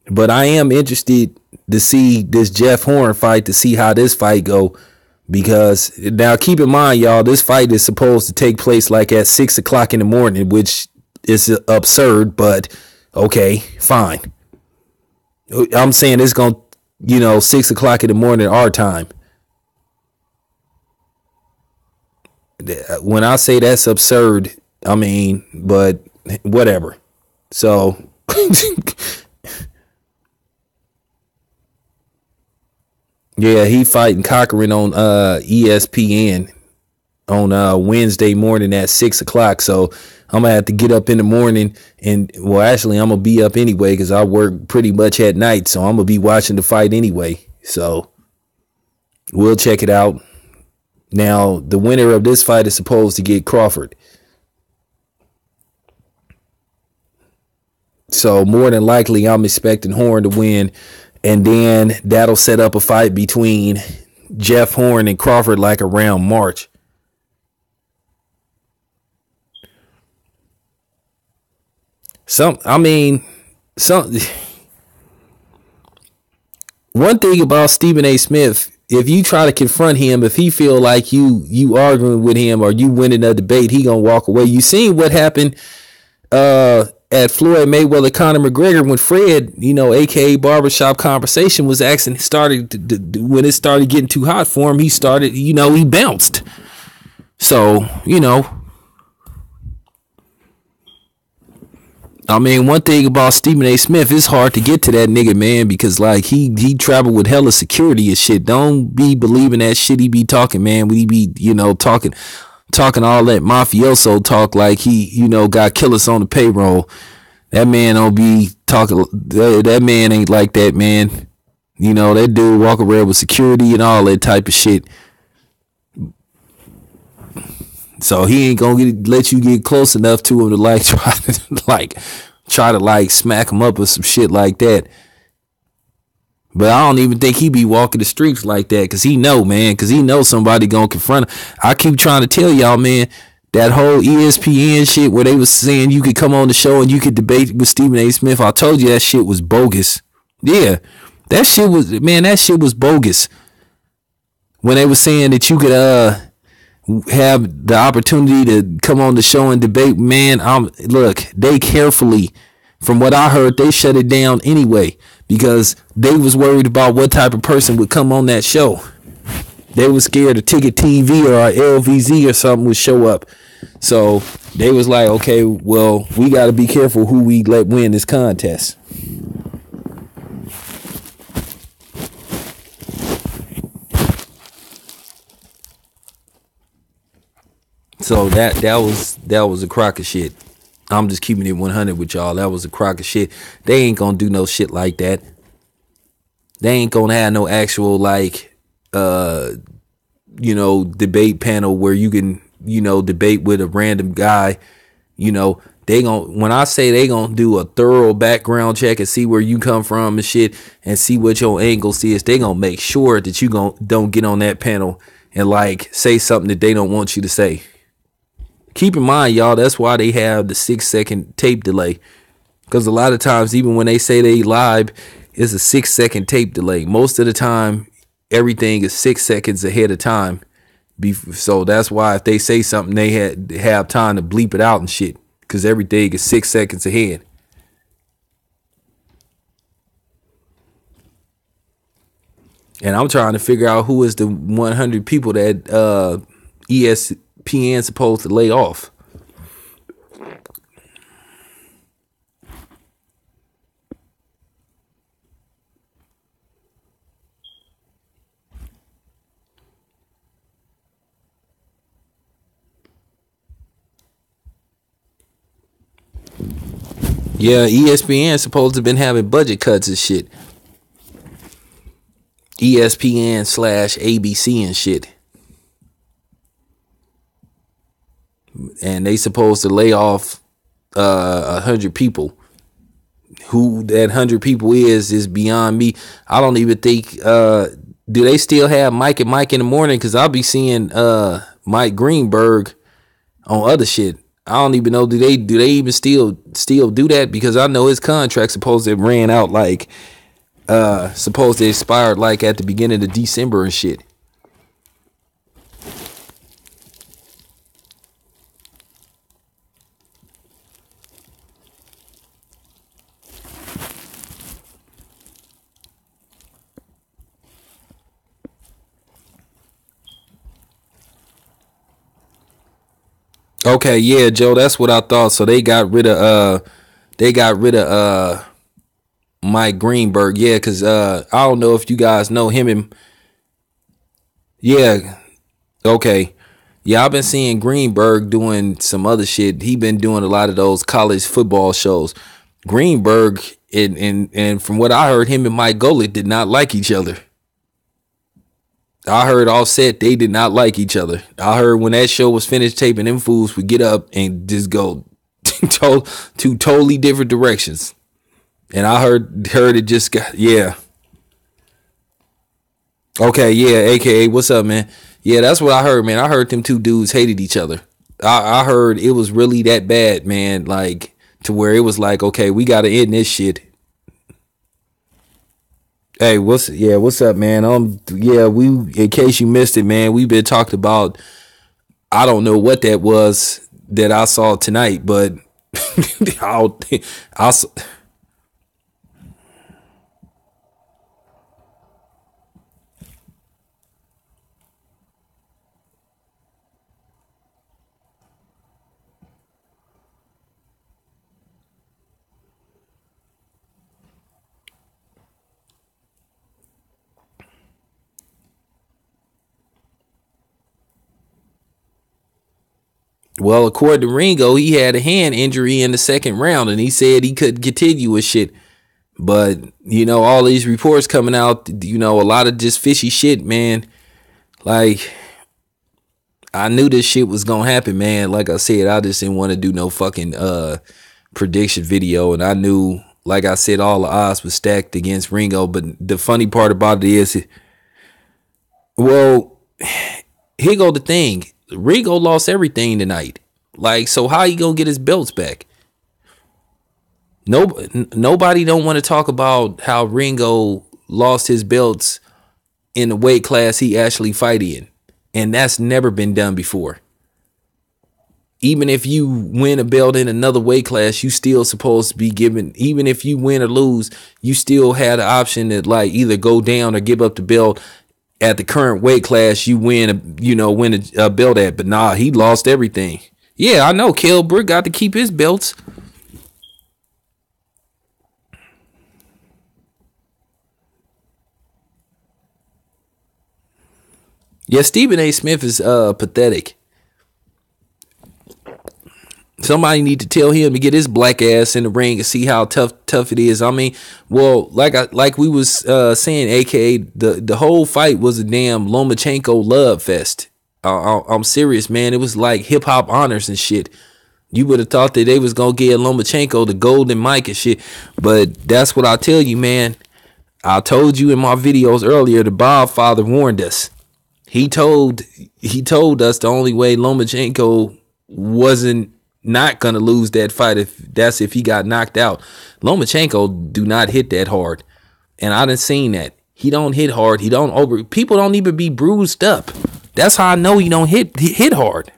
but I am interested to see this Jeff Horn fight, to see how this fight go. Because now keep in mind, y'all, this fight is supposed to take place like at 6 o'clock in the morning, which is absurd, but okay, fine. I'm saying it's going to, you know, 6 o'clock in the morning our time. When I say that's absurd, I mean, but whatever. So, yeah, he fighting Cochran on ESPN on Wednesday morning at 6 o'clock. So I'm gonna have to get up in the morning, and well, actually, I'm gonna be up anyway because I work pretty much at night. So I'm gonna be watching the fight anyway. So we'll check it out. Now, the winner of this fight is supposed to get Crawford. So more than likely, I'm expecting Horn to win, and then that'll set up a fight between Jeff Horn and Crawford like around March. I mean, one thing about Stephen A. Smith, if you try to confront him, if he feel like you arguing with him or you winning a debate, he gonna walk away. You seen what happened at Floyd Mayweather Conor McGregor when Fred, you know, aka Barbershop Conversation, was asking, when it started getting too hot for him, he started, you know, he bounced. So, you know, I mean, one thing about Stephen A. Smith, it's hard to get to that nigga, man, because like he traveled with hella security and shit. Don't be believing that shit he be talking, man. We be, you know, talking all that mafioso talk like he, you know, got killers on the payroll. That man don't be talking. That man ain't like that, man. You know, that dude walk around with security and all that type of shit. So he ain't gonna let you get close enough to him to like try to like smack him up or some shit like that. But I don't even think he be walking the streets like that, because he know, man, because he know somebody gonna confront him. I keep trying to tell y'all, man, that whole ESPN shit where they was saying you could come on the show and you could debate with Stephen A. Smith. I told you that shit was bogus. Yeah, that shit was bogus. When they was saying that you could have the opportunity to come on the show and debate, man, look, they carefully, from what I heard, they shut it down anyway because they was worried about what type of person would come on that show. They was scared a Ticket TV or a LVZ or something would show up. So they was like, okay, well, we got to be careful who we let win this contest. So that was a crock of shit. I'm just keeping it 100 with y'all. That was a crock of shit. They ain't gonna do no shit like that. They ain't gonna have no actual like debate panel where you can, debate with a random guy. They gonna, when I say they gonna do a thorough background check and see where you come from and shit and see what your angles is, they gonna make sure that you don't get on that panel and like say something that they don't want you to say. Keep in mind, y'all, that's why they have the 6-second tape delay. Because a lot of times, even when they say they live, it's a 6-second tape delay. Most of the time, everything is 6 seconds ahead of time. So that's why if they say something, they have time to bleep it out and shit. Because everything is 6 seconds ahead. And I'm trying to figure out who is the 100 people that ESPN supposed to lay off. Yeah, ESPN supposed to have been having budget cuts and shit. ESPN/ABC and shit. And they supposed to lay off 100 people. Who that 100 people is beyond me. I don't even think do they still have Mike and Mike in the morning? Because I'll be seeing Mike Greenberg on other shit. I don't even know, do they even still do that? Because I know his contract supposed to have ran out like supposed to expired like at the beginning of December and shit. Okay, yeah, Joe, that's what I thought. So they got rid of Mike Greenberg. Yeah, cuz I don't know if you guys know him and yeah, okay. Yeah, I've been seeing Greenberg doing some other shit. He been doing a lot of those college football shows. Greenberg and from what I heard, him and Mike Golick did not like each other. I heard Offset, they did not like each other. I heard when that show was finished taping, them fools would get up and just go two totally different directions. And I heard it just got, yeah. Okay, yeah, AKA, what's up, man? Yeah, that's what I heard, man. I heard them two dudes hated each other. I heard it was really that bad, man, like to where it was like, okay, we got to end this shit. Hey, what's up, man? We, in case you missed it, man, we've been talking about, I don't know what that was that I saw tonight, but I'll Well, according to Ringo, he had a hand injury in the second round, and he said he couldn't continue with shit. But, all these reports coming out, a lot of just fishy shit, man. Like, I knew this shit was going to happen, man. Like I said, I just didn't want to do no fucking prediction video. And I knew, like I said, all the odds were stacked against Ringo. But the funny part about it is, well, here go the thing. Ringo lost everything tonight. Like, so how you gonna get his belts back? Nobody don't want to talk about how Ringo lost his belts in the weight class he actually fight in. And that's never been done before. Even if you win a belt in another weight class, you still supposed to be given, even if you win or lose, you still had the option to like either go down or give up the belt at the current weight class you win a belt at. But nah, he lost everything. Yeah, I know. Kell Brook got to keep his belts. Yeah, Stephen A. Smith is pathetic. Somebody need to tell him to get his black ass in the ring and see how tough it is. I mean, well, like we was saying, aka the whole fight was a damn Lomachenko love fest. I'm serious, man. It was like hip hop honors and shit. You would have thought that they was gonna give Lomachenko the golden mic and shit, but that's what I tell you, man. I told you in my videos earlier. The Bob father warned us. He told us the only way Lomachenko wasn't not gonna lose that fight if he got knocked out. Lomachenko do not hit that hard, and I done seen that. He don't hit hard. He don't people don't even be bruised up. That's how I know he don't hit hard.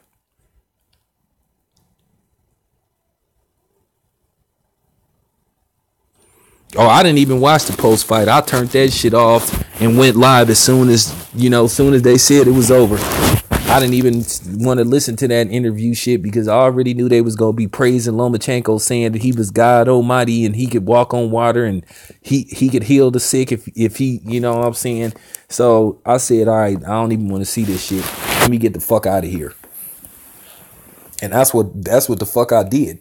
Oh, I didn't even watch the post fight. I turned that shit off and went live as soon as they said it was over. I didn't even want to listen to that interview shit because I already knew they was gonna be praising Lomachenko, saying that he was God Almighty and he could walk on water and he could heal the sick if he, you know what I'm saying. So I said, all right, I don't even want to see this shit. Let me get the fuck out of here. And that's what the fuck I did.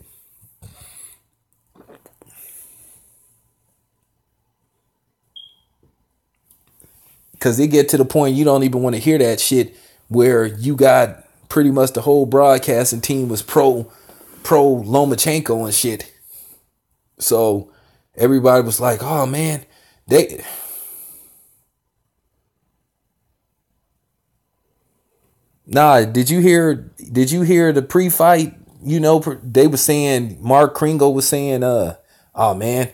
Because it get to the point you don't even want to hear that shit where you got pretty much the whole broadcasting team was pro Lomachenko and shit. So everybody was like, oh man, did you hear the pre-fight? They were saying, Mark Kringle was saying, oh man,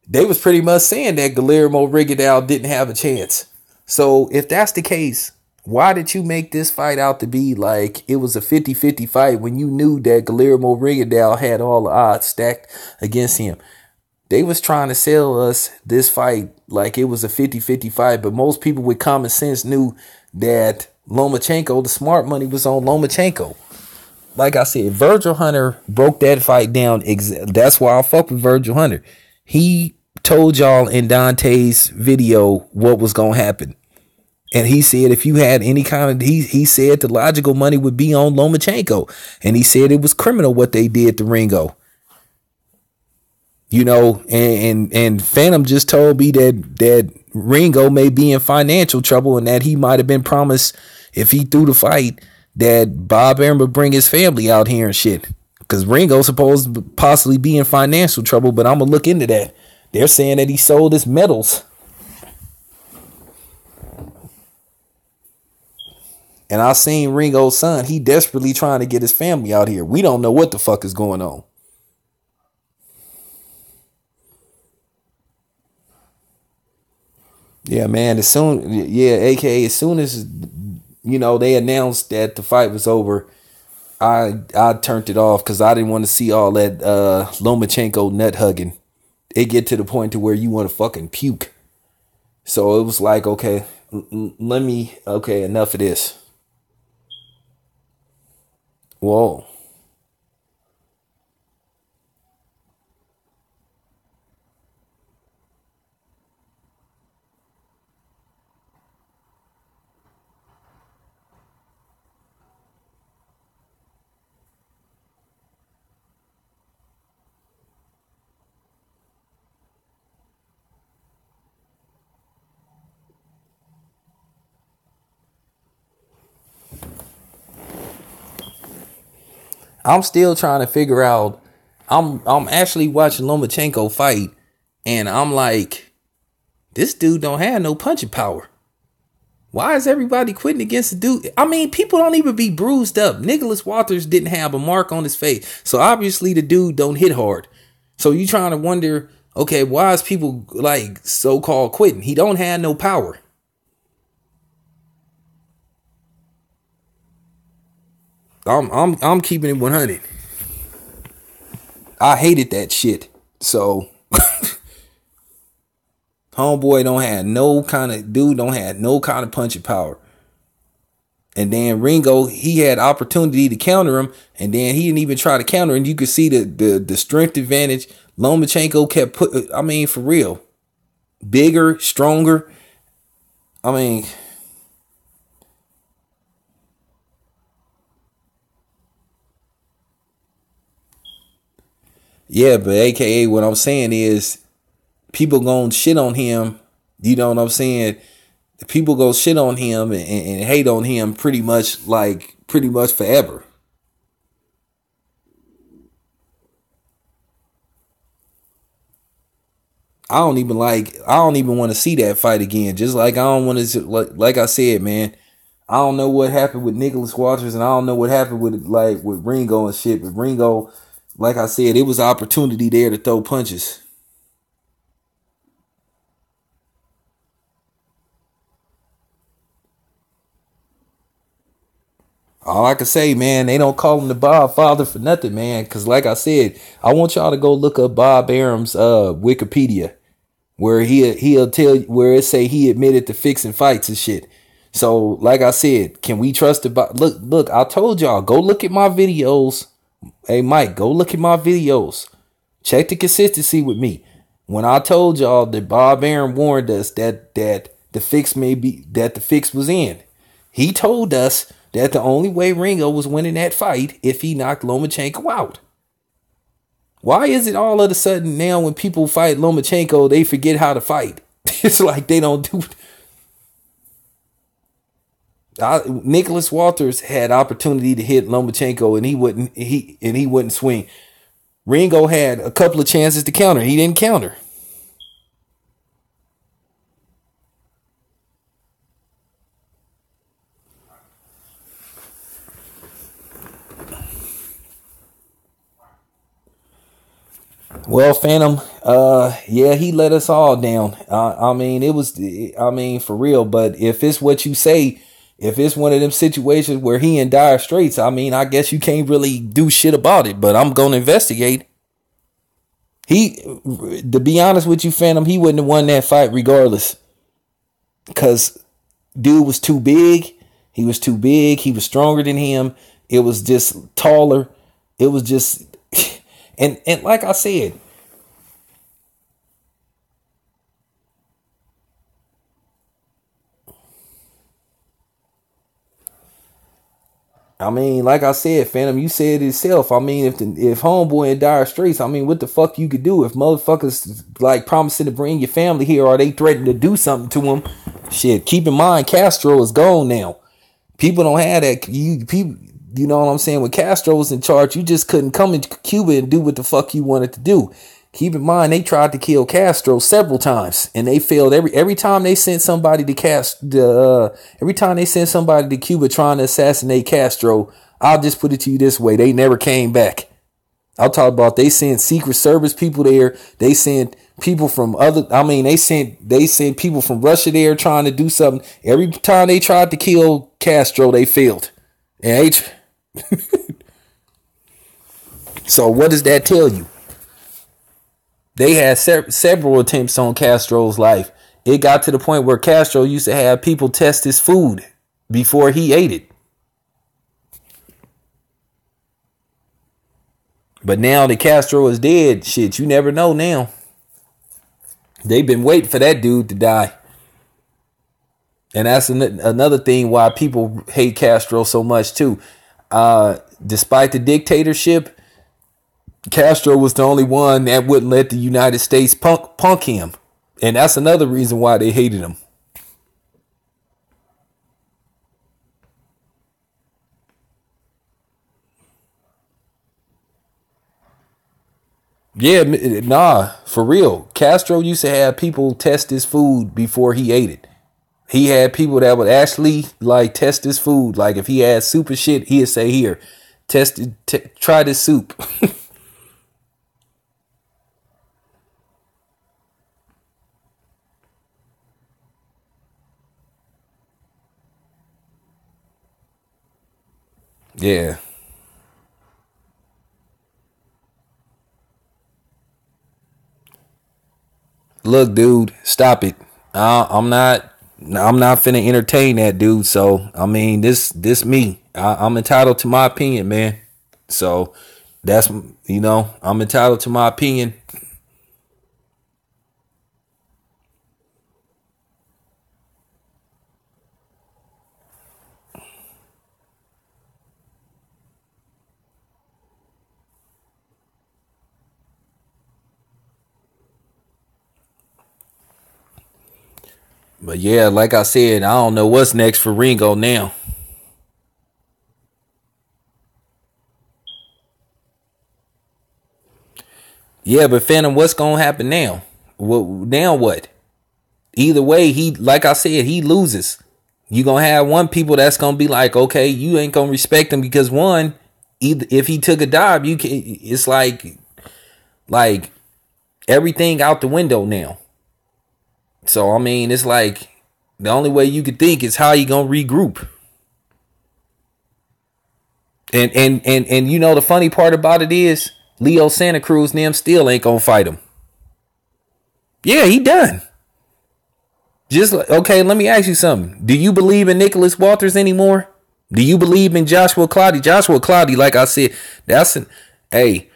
they was pretty much saying that Guillermo Rigondeaux didn't have a chance. So if that's the case, why did you make this fight out to be like it was a 50-50 fight when you knew that Guillermo Rigondeaux had all the odds stacked against him? They was trying to sell us this fight like it was a 50-50 fight, but most people with common sense knew that Lomachenko, the smart money was on Lomachenko. Like I said, Virgil Hunter broke that fight down. That's why I fuck with Virgil Hunter. He told y'all in Dante's video what was going to happen. And he said if you had any kind of, he said the logical money would be on Lomachenko. And he said it was criminal what they did to Ringo. And Phantom just told me that Ringo may be in financial trouble and that he might have been promised if he threw the fight that Bob Arum would bring his family out here and shit. Because Ringo's supposed to possibly be in financial trouble, but I'm going to look into that. They're saying that he sold his medals. And I seen Ringo's son. He desperately trying to get his family out here. We don't know what the fuck is going on. Yeah, man. As soon as they announced that the fight was over, I turned it off because I didn't want to see all that Lomachenko nut hugging. It get to the point to where you want to fucking puke. So it was like, okay, enough of this. Whoa. I'm still trying to figure out. I'm actually watching Lomachenko fight, and I'm like, this dude don't have no punching power. Why is everybody quitting against the dude? I mean, people don't even be bruised up. Nicholas Walters didn't have a mark on his face, so obviously the dude don't hit hard. So you trying to wonder, okay, why is people like so-called quitting? He don't have no power. I'm keeping it 100. I hated that shit. So Homeboy don't have no kind of dude, don't have no kind of punching power. And then Ringo, he had opportunity to counter him, and then he didn't even try to counter. And you could see the strength advantage Lomachenko kept put. I mean, for real, bigger, stronger. I mean, yeah, but AKA what I'm saying is people gonna shit on him. You know what I'm saying? People go shit on him and hate on him pretty much forever. I don't even want to see that fight again. Just like I don't want to, like I said, man, I don't know what happened with Nicholas Walters, and I don't know what happened with Ringo and shit. But Ringo, like I said, it was an opportunity there to throw punches. All I can say, man, they don't call him the Bob Father for nothing, man. Cause like I said, I want y'all to go look up Bob Arum's Wikipedia, where he'll tell you where it say he admitted to fixing fights and shit. So, like I said, can we trust the Bob? Look, I told y'all, go look at my videos. Hey Mike, go look at my videos. Check the consistency with me. When I told y'all that Bob Arum warned us that the fix was in, he told us that the only way Ringo was winning that fight if he knocked Lomachenko out. Why is it all of a sudden now when people fight Lomachenko, they forget how to fight? It's like they don't do it. Nicholas Walters had opportunity to hit Lomachenko and he wouldn't swing. Ringo had a couple of chances to counter. He didn't counter. Well, Phantom, yeah, he let us all down. I mean, for real. But if it's what you say, if it's one of them situations where he in dire straits, I mean, I guess you can't really do shit about it. But I'm gonna investigate. To be honest with you, Phantom, he wouldn't have won that fight regardless. Cause dude was too big. He was too big. He was stronger than him. It was just taller. It was just, and like I said, I mean, like I said, Phantom, you said it yourself. I mean, if homeboy in dire straits, I mean, what the fuck you could do if motherfuckers like promising to bring your family here or they threaten to do something to them? Shit, keep in mind, Castro is gone now. People don't have that. You know what I'm saying? When Castro was in charge, you just couldn't come into Cuba and do what the fuck you wanted to do. Keep in mind, they tried to kill Castro several times, and they failed every time they sent somebody to every time they sent somebody to Cuba trying to assassinate Castro. I'll just put it to you this way: they never came back. I'll talk about they sent Secret Service people there. They sent people from other. I mean, they sent people from Russia there trying to do something. Every time they tried to kill Castro, they failed. And so what does that tell you? They had several attempts on Castro's life. It got to the point where Castro used to have people test his food before he ate it. But now that Castro is dead, shit, you never know now. They've been waiting for that dude to die. And that's another thing why people hate Castro so much too. Despite the dictatorship, Castro was the only one that wouldn't let the United States punk him. And that's another reason why they hated him. Yeah, nah, for real. Castro used to have people test his food before he ate it. He had people that would actually like test his food. Like if he had soup and shit, he'd say, "Here, test it, try this soup." Yeah. Look, dude, stop it. I'm not finna entertain that, dude. So I mean, this me. I'm entitled to my opinion, man. So that's, I'm entitled to my opinion. But yeah, like I said, I don't know what's next for Ringo now. Yeah, but Phantom, what's gonna happen now? What now? What? Either way, he, like I said, he loses. You gonna have one people that's gonna be like, okay, you ain't gonna respect him because one, either if he took a dive, you can. It's like everything out the window now. So I mean, it's like the only way you could think is how you gonna regroup. And the funny part about it is Leo Santa Cruz and them still ain't gonna fight him. Yeah, he done. Just okay, let me ask you something. Do you believe in Nicholas Walters anymore? Do you believe in Joshua Clottey? Joshua Clottey, like I said, hey,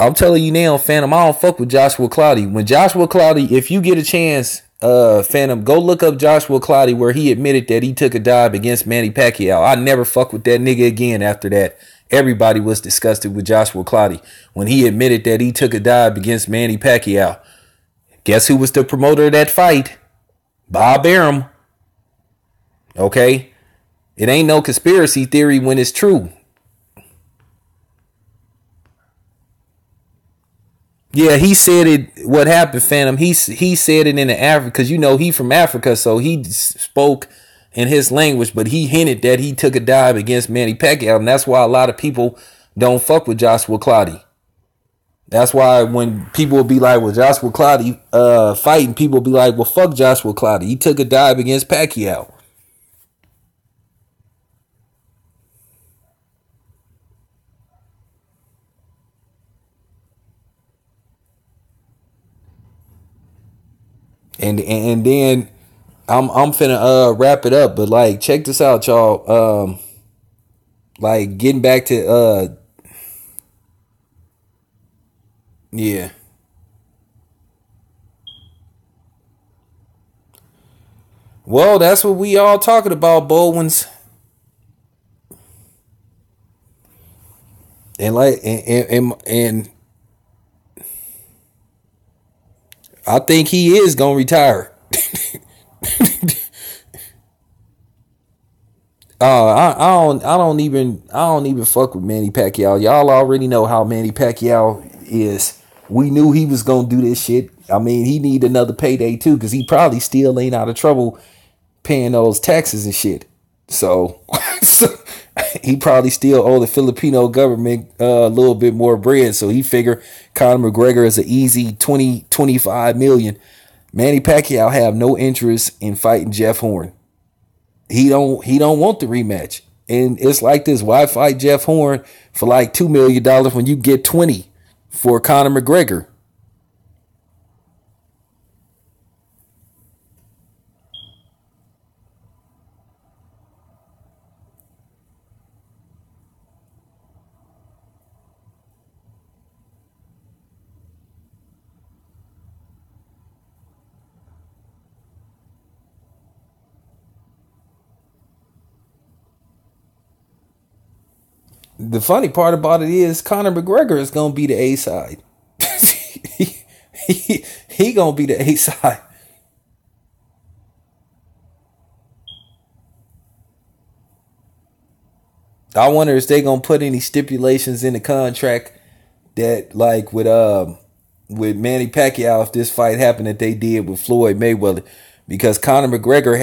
I'm telling you now, Phantom, I don't fuck with Joshua Clottey. When Joshua Clottey, if you get a chance, Phantom, go look up Joshua Clottey where he admitted that he took a dive against Manny Pacquiao. I never fuck with that nigga again after that. Everybody was disgusted with Joshua Clottey when he admitted that he took a dive against Manny Pacquiao. Guess who was the promoter of that fight? Bob Arum. Okay? It ain't no conspiracy theory when it's true. Yeah, he said it. What happened, Phantom? He said it in the Africa, because he from Africa, so he spoke in his language, but he hinted that he took a dive against Manny Pacquiao, and that's why a lot of people don't fuck with Joshua Clottey. That's why when people will be like, "Well, Joshua Clottey fighting," people will be like, "Well, fuck Joshua Clottey. He took a dive against Pacquiao." And then I'm finna wrap it up, but like check this out, y'all. Like getting back to yeah. Well, that's what we all talking about, Baldwin's. And like and I think he is gonna retire. I don't even fuck with Manny Pacquiao. Y'all already know how Manny Pacquiao is. We knew he was gonna do this shit. I mean, he need another payday too, because he probably still ain't out of trouble paying those taxes and shit. So, so he probably still owe the Filipino government a little bit more bread. So he figure Conor McGregor is an easy 25 million. Manny Pacquiao have no interest in fighting Jeff Horn. He don't want the rematch. And it's like this. Why fight Jeff Horn for like $2 million when you get 20 for Conor McGregor? The funny part about it is Conor McGregor is gonna be the A side. he, he gonna be the A side. I wonder if they gonna put any stipulations in the contract that like with Manny Pacquiao, if this fight happened that they did with Floyd Mayweather, because Conor McGregor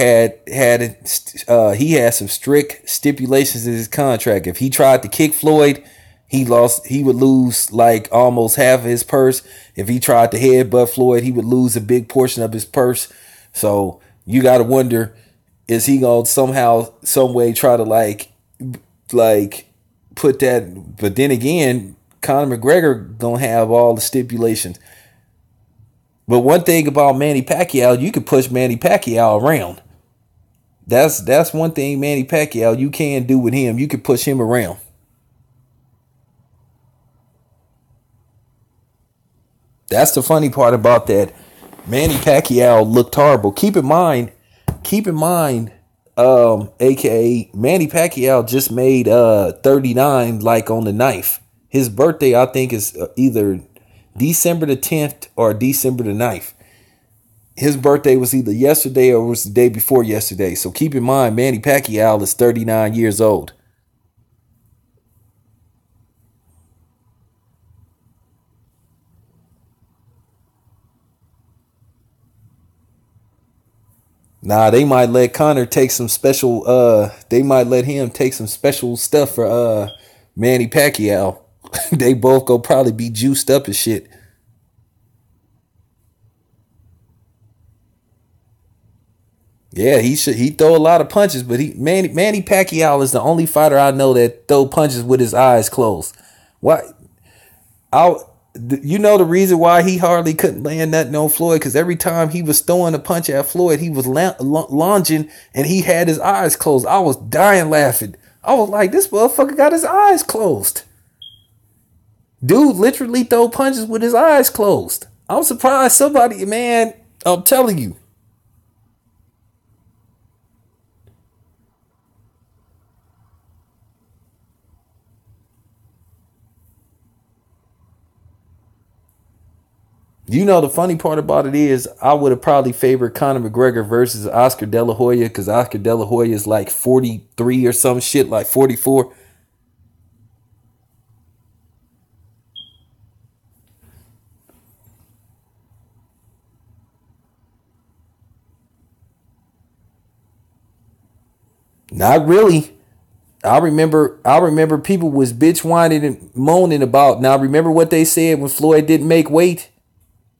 he had some strict stipulations in his contract. If he tried to kick Floyd, he would lose like almost half of his purse. If he tried to headbutt Floyd, he would lose a big portion of his purse. So you got to wonder, is he gonna somehow, some way try to like put that? But then again, Conor McGregor gonna have all the stipulations. But one thing about Manny Pacquiao, you can push Manny Pacquiao around. That's one thing Manny Pacquiao you can do with him. You can push him around. That's the funny part about that. Manny Pacquiao looked horrible. Keep in mind, aka Manny Pacquiao just made 39 like on the knife. His birthday, I think, is either December the 10th or December the 9th. His birthday was either yesterday or was the day before yesterday. So keep in mind, Manny Pacquiao is 39 years old. Nah, they might let Connor take some special they might let him take some special stuff for Manny Pacquiao. They both go probably be juiced up and shit. Yeah, he throw a lot of punches, but Manny Pacquiao is the only fighter I know that throw punches with his eyes closed. Why? I You know the reason why he hardly couldn't land nothing on Floyd, because every time he was throwing a punch at Floyd, he was lunging and he had his eyes closed. I was dying laughing. I was like, this motherfucker got his eyes closed. Dude literally throw punches with his eyes closed. I'm surprised somebody, man, I'm telling you. You know, the funny part about it is I would have probably favored Conor McGregor versus Oscar De La Hoya, because Oscar De La Hoya is like 43 or some shit, like 44. Not really. I remember people was bitch whining and moaning about. Now remember what they said when Floyd didn't make weight?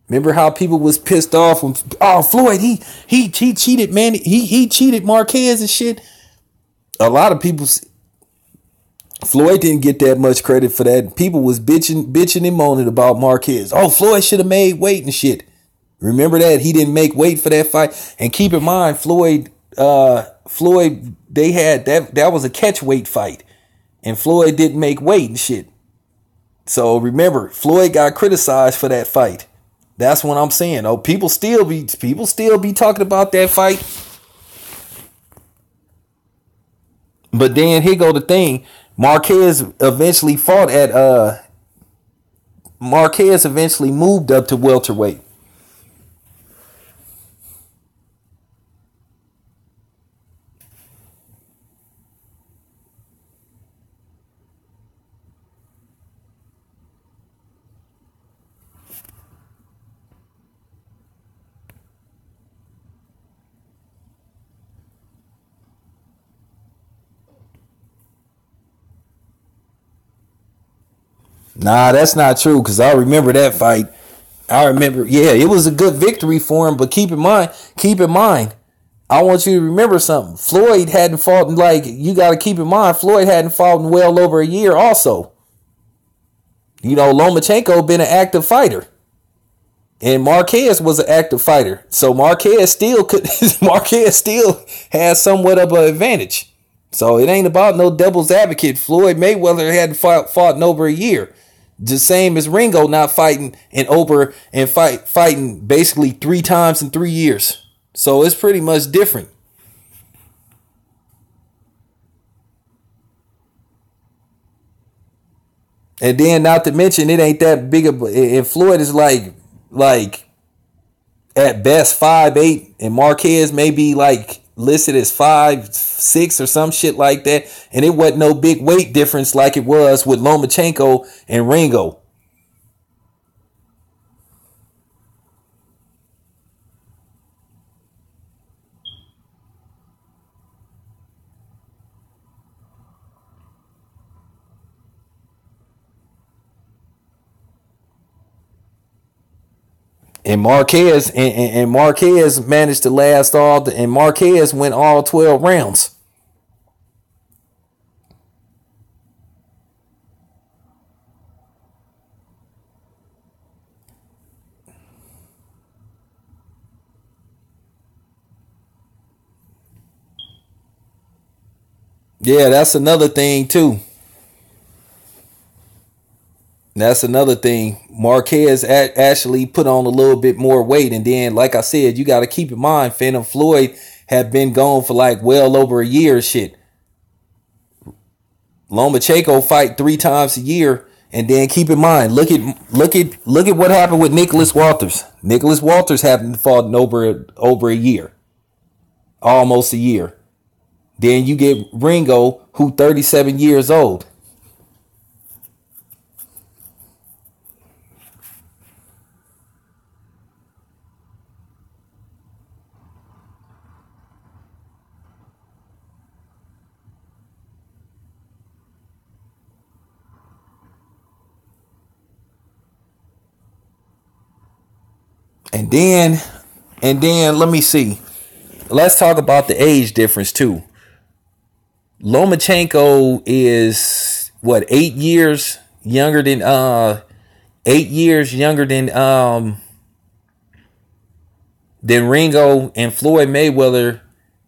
Remember how people was pissed off when, oh, Floyd, he cheated, man. He cheated Marquez and shit. A lot of people, Floyd didn't get that much credit for that. People was bitching and moaning about Marquez. Oh, Floyd should have made weight and shit. Remember that? He didn't make weight for that fight. And keep in mind, Floyd, they had that was a catch weight fight. And Floyd didn't make weight and shit. So remember, Floyd got criticized for that fight. That's what I'm saying. Oh, people still be talking about that fight. But then here go the thing. Marquez eventually moved up to welterweight. Nah, that's not true, because I remember that fight. I remember, yeah, it was a good victory for him, but keep in mind, I want you to remember something. Floyd hadn't fought in, like, you got to keep in mind, Floyd hadn't fought in well over a year also. You know, Lomachenko been an active fighter. And Marquez was an active fighter. So Marquez still Marquez still has somewhat of an advantage. So it ain't about no devil's advocate. Floyd Mayweather hadn't fought in over a year. The same as Ringo not fighting fighting basically 3 times in 3 years. So it's pretty much different. And then not to mention it ain't that big of, and Floyd is like at best 5'8", and Marquez may be like listed as 5'6" or some shit like that. And it wasn't no big weight difference like it was with Lomachenko and Ringo. And Marquez managed to last and Marquez went all 12 rounds. Yeah, that's another thing too. That's another thing. Marquez actually put on a little bit more weight, and then, like I said, you got to keep in mind, Phantom Floyd had been gone for like well over a year. Shit, Lomachenko fight 3 times a year, and then keep in mind, look at what happened with Nicholas Walters. Nicholas Walters haven't fought in over a year, almost a year. Then you get Ringo, who 37 years old. And then let me see. Let's talk about the age difference too. Lomachenko is what, 8 years younger than 8 years younger than Ringo, and Floyd Mayweather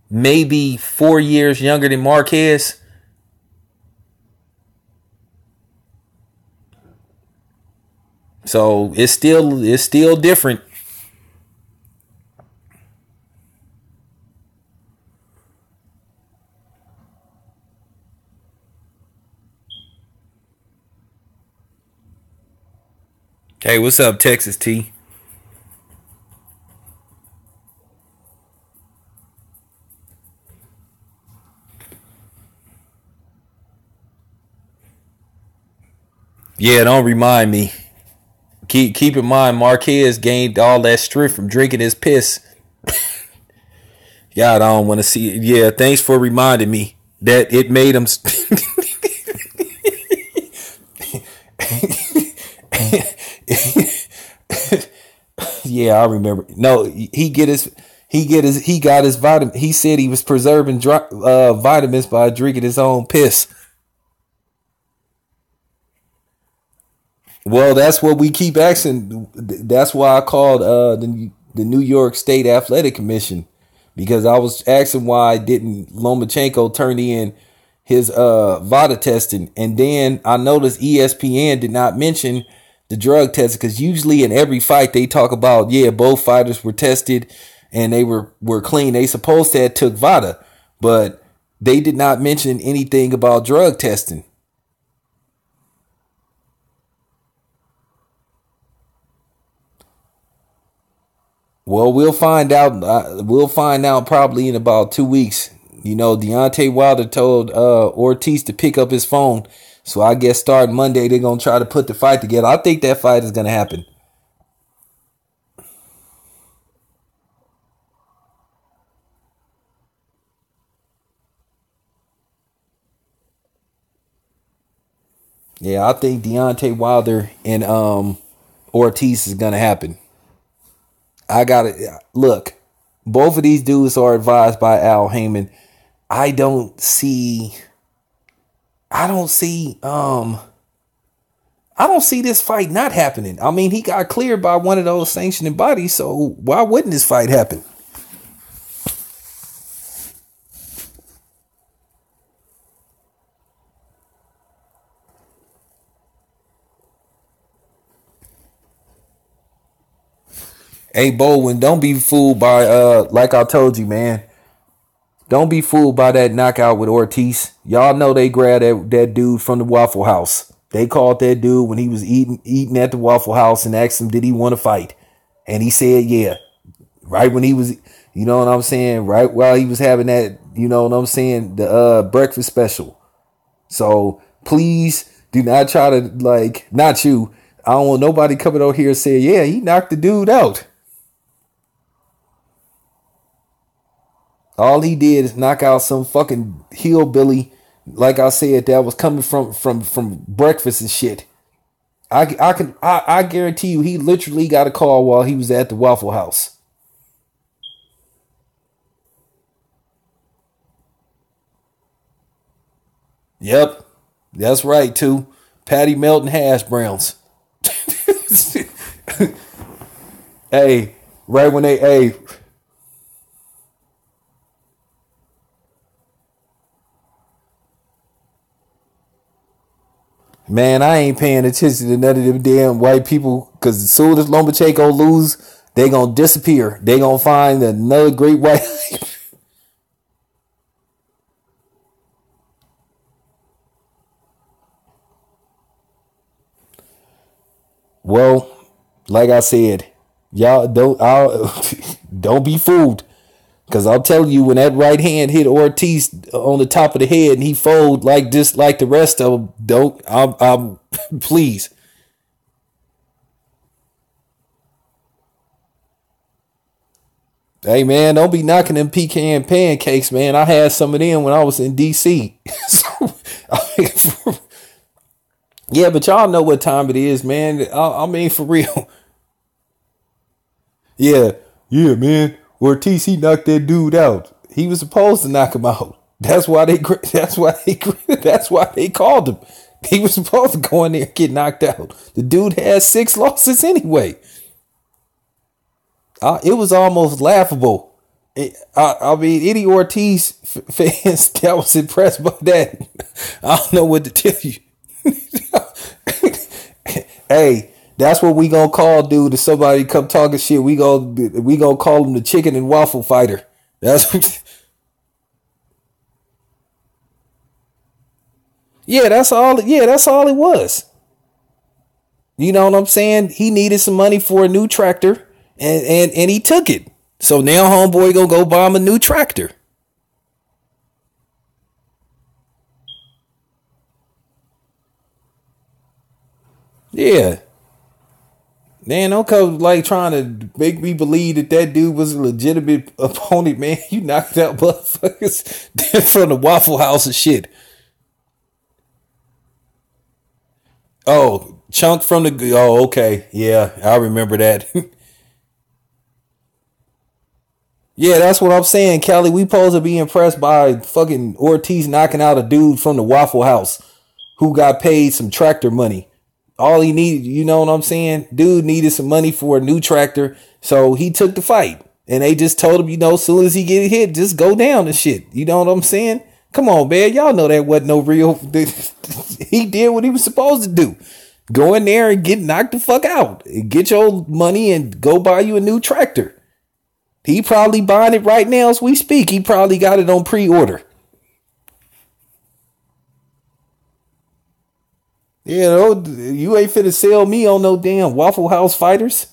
maybe 4 years younger than Marquez. So it's still different. Hey, what's up, Texas T? Yeah, don't remind me. Keep in mind, Marquez gained all that strength from drinking his piss. Y'all don't want to see it. Yeah, thanks for reminding me that it made him. Yeah, I remember. No, he got his vitamin. He said he was preserving vitamins by drinking his own piss. Well, that's what we keep asking. That's why I called the New York State Athletic Commission, because I was asking why didn't Lomachenko turn in his VADA testing, and then I noticed ESPN did not mention the drug test, because usually in every fight they talk about, yeah, both fighters were tested and they were clean. They supposed to have took VADA, but they did not mention anything about drug testing. Well, we'll find out. We'll find out probably in about 2 weeks. You know, Deontay Wilder told Ortiz to pick up his phone. So I guess starting Monday, they're going to try to put the fight together. I think that fight is going to happen. Yeah, I think Deontay Wilder and Ortiz is going to happen. I got to look. Both of these dudes are advised by Al Heyman. I don't see. I don't see. I don't see this fight not happening. I mean, he got cleared by one of those sanctioning bodies, so why wouldn't this fight happen? Hey, Baldwin, don't be fooled by like I told you, man. Don't be fooled by that knockout with Ortiz. Y'all know they grabbed that dude from the Waffle House. They called that dude when he was eating at the Waffle House and asked him, did he want to fight? And he said, yeah. Right when he was, you know what I'm saying? Right while he was having that, you know what I'm saying? The breakfast special. So please do not try to, like, not you. I don't want nobody coming over here and say, yeah, he knocked the dude out. All he did is knock out some fucking hillbilly, like I said, that was coming from breakfast and shit. I guarantee you, he literally got a call while he was at the Waffle House. Yep, that's right too. Patty melting hash browns. Hey, right when they, hey, Man, I ain't paying attention to none of them damn white people because as soon as Lomachenko lose, they gonna disappear. They gonna find another great white. Well, like I said, y'all don't be fooled. Cause I'm telling you, when that right hand hit Ortiz on the top of the head and he fold like this, like the rest of them, don't. I'm please. Hey man, don't be knocking them pecan pancakes, man. I had some of them when I was in DC. So, yeah, but y'all know what time it is, man. I mean, for real. Yeah, yeah, man. Ortiz, he knocked that dude out. He was supposed to knock him out. That's why they. That's why they. That's why they called him. He was supposed to go in there and get knocked out. The dude had 6 losses anyway. It was almost laughable. I mean, any Ortiz fans that was impressed by that, I don't know what to tell you. Hey, that's what we gonna call dude. If somebody come talking shit, we gonna call him the chicken and waffle fighter. That's what, yeah, that's all. Yeah, that's all it was. You know what I'm saying? He needed some money for a new tractor, and he took it. So now homeboy gonna go buy him a new tractor. Yeah. Man, don't come like trying to make me believe that dude was a legitimate opponent, man. You knocked out motherfuckers from the Waffle House and shit. Oh, Chunk from the. Oh, okay. Yeah, I remember that. Yeah, that's what I'm saying, Kelly. We supposed to be impressed by fucking Ortiz knocking out a dude from the Waffle House who got paid some tractor money. All he needed, you know what I'm saying? Dude needed some money for a new tractor, so he took the fight. And they just told him, as soon as he get hit, just go down and shit. You know what I'm saying? Come on, man. Y'all know that wasn't no real. He did what he was supposed to do. Go in there and get knocked the fuck out. Get your money and go buy you a new tractor. He probably buying it right now as we speak. He probably got it on pre-order. You ain't finna sell me on no damn Waffle House fighters.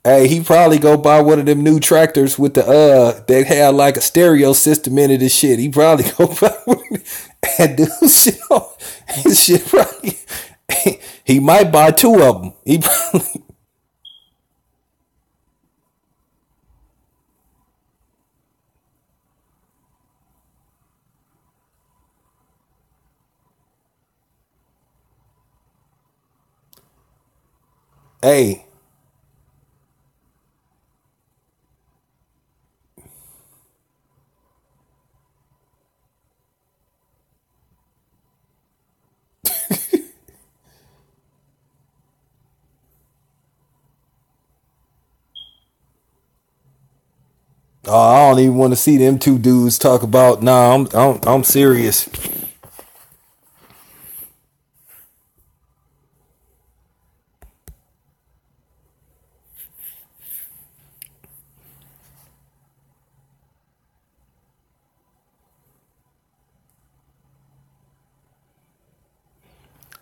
Hey, he probably go buy one of them new tractors with the that had like a stereo system in it and shit. He probably go buy one and do shit on his shit. Probably, he might buy 2 of them. He probably. Hey, I don't even want to see them 2 dudes talk about. Nah, I'm serious.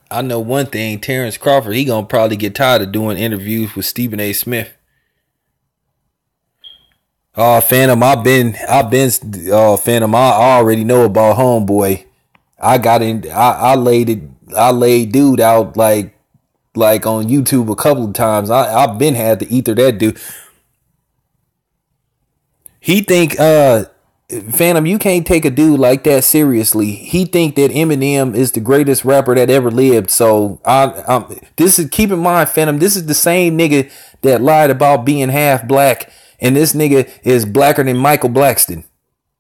I know one thing, Terrence Crawford, he gonna probably get tired of doing interviews with Stephen A. Smith. Oh, Phantom, I already know about Homeboy. I got in, I laid dude out like on YouTube a couple of times. I've been had to ether that dude. He think, Phantom, you can't take a dude like that seriously. He think that Eminem is the greatest rapper that ever lived. So this is, keep in mind, Phantom, this is the same nigga that lied about being half black, and this nigga is blacker than Michael Blackston.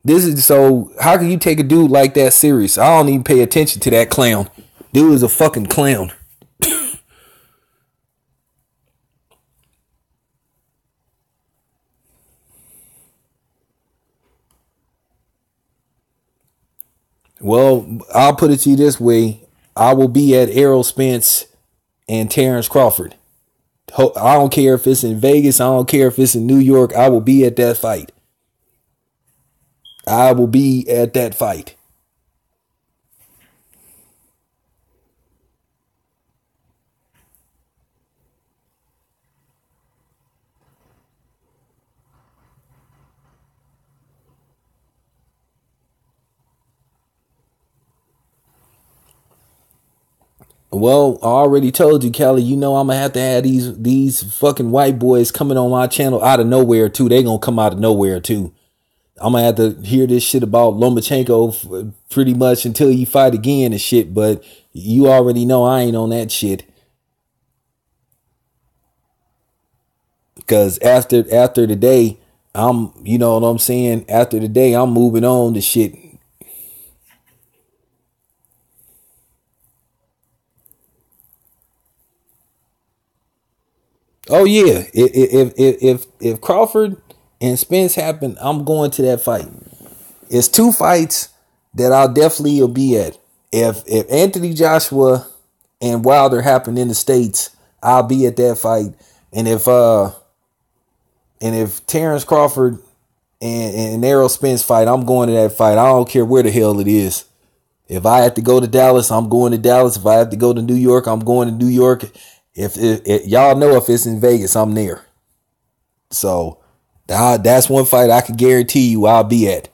This is, so how can you take a dude like that serious? I don't even pay attention to that clown. Dude is a fucking clown. Well, I'll put it to you this way. I will be at Errol Spence and Terrence Crawford. I don't care if it's in Vegas. I don't care if it's in New York. I will be at that fight. I will be at that fight. Well, I already told you, Kelly. You know I'm gonna have to have these fucking white boys coming on my channel out of nowhere too. They gonna come out of nowhere too. I'm gonna have to hear this shit about Lomachenko pretty much until you fight again and shit. But you already know I ain't on that shit. Cause after today, you know what I'm saying. After today, I'm moving on to shit. Oh yeah, if Crawford and Spence happen, I'm going to that fight. It's two fights that I'll definitely will be at. If Anthony Joshua and Wilder happen in the States, I'll be at that fight. And if Terrence Crawford and Errol Spence fight, I'm going to that fight. I don't care where the hell it is. If I have to go to Dallas, I'm going to Dallas. If I have to go to New York, I'm going to New York. If y'all know if it's in Vegas, I'm there. So that's one fight I can guarantee you I'll be at.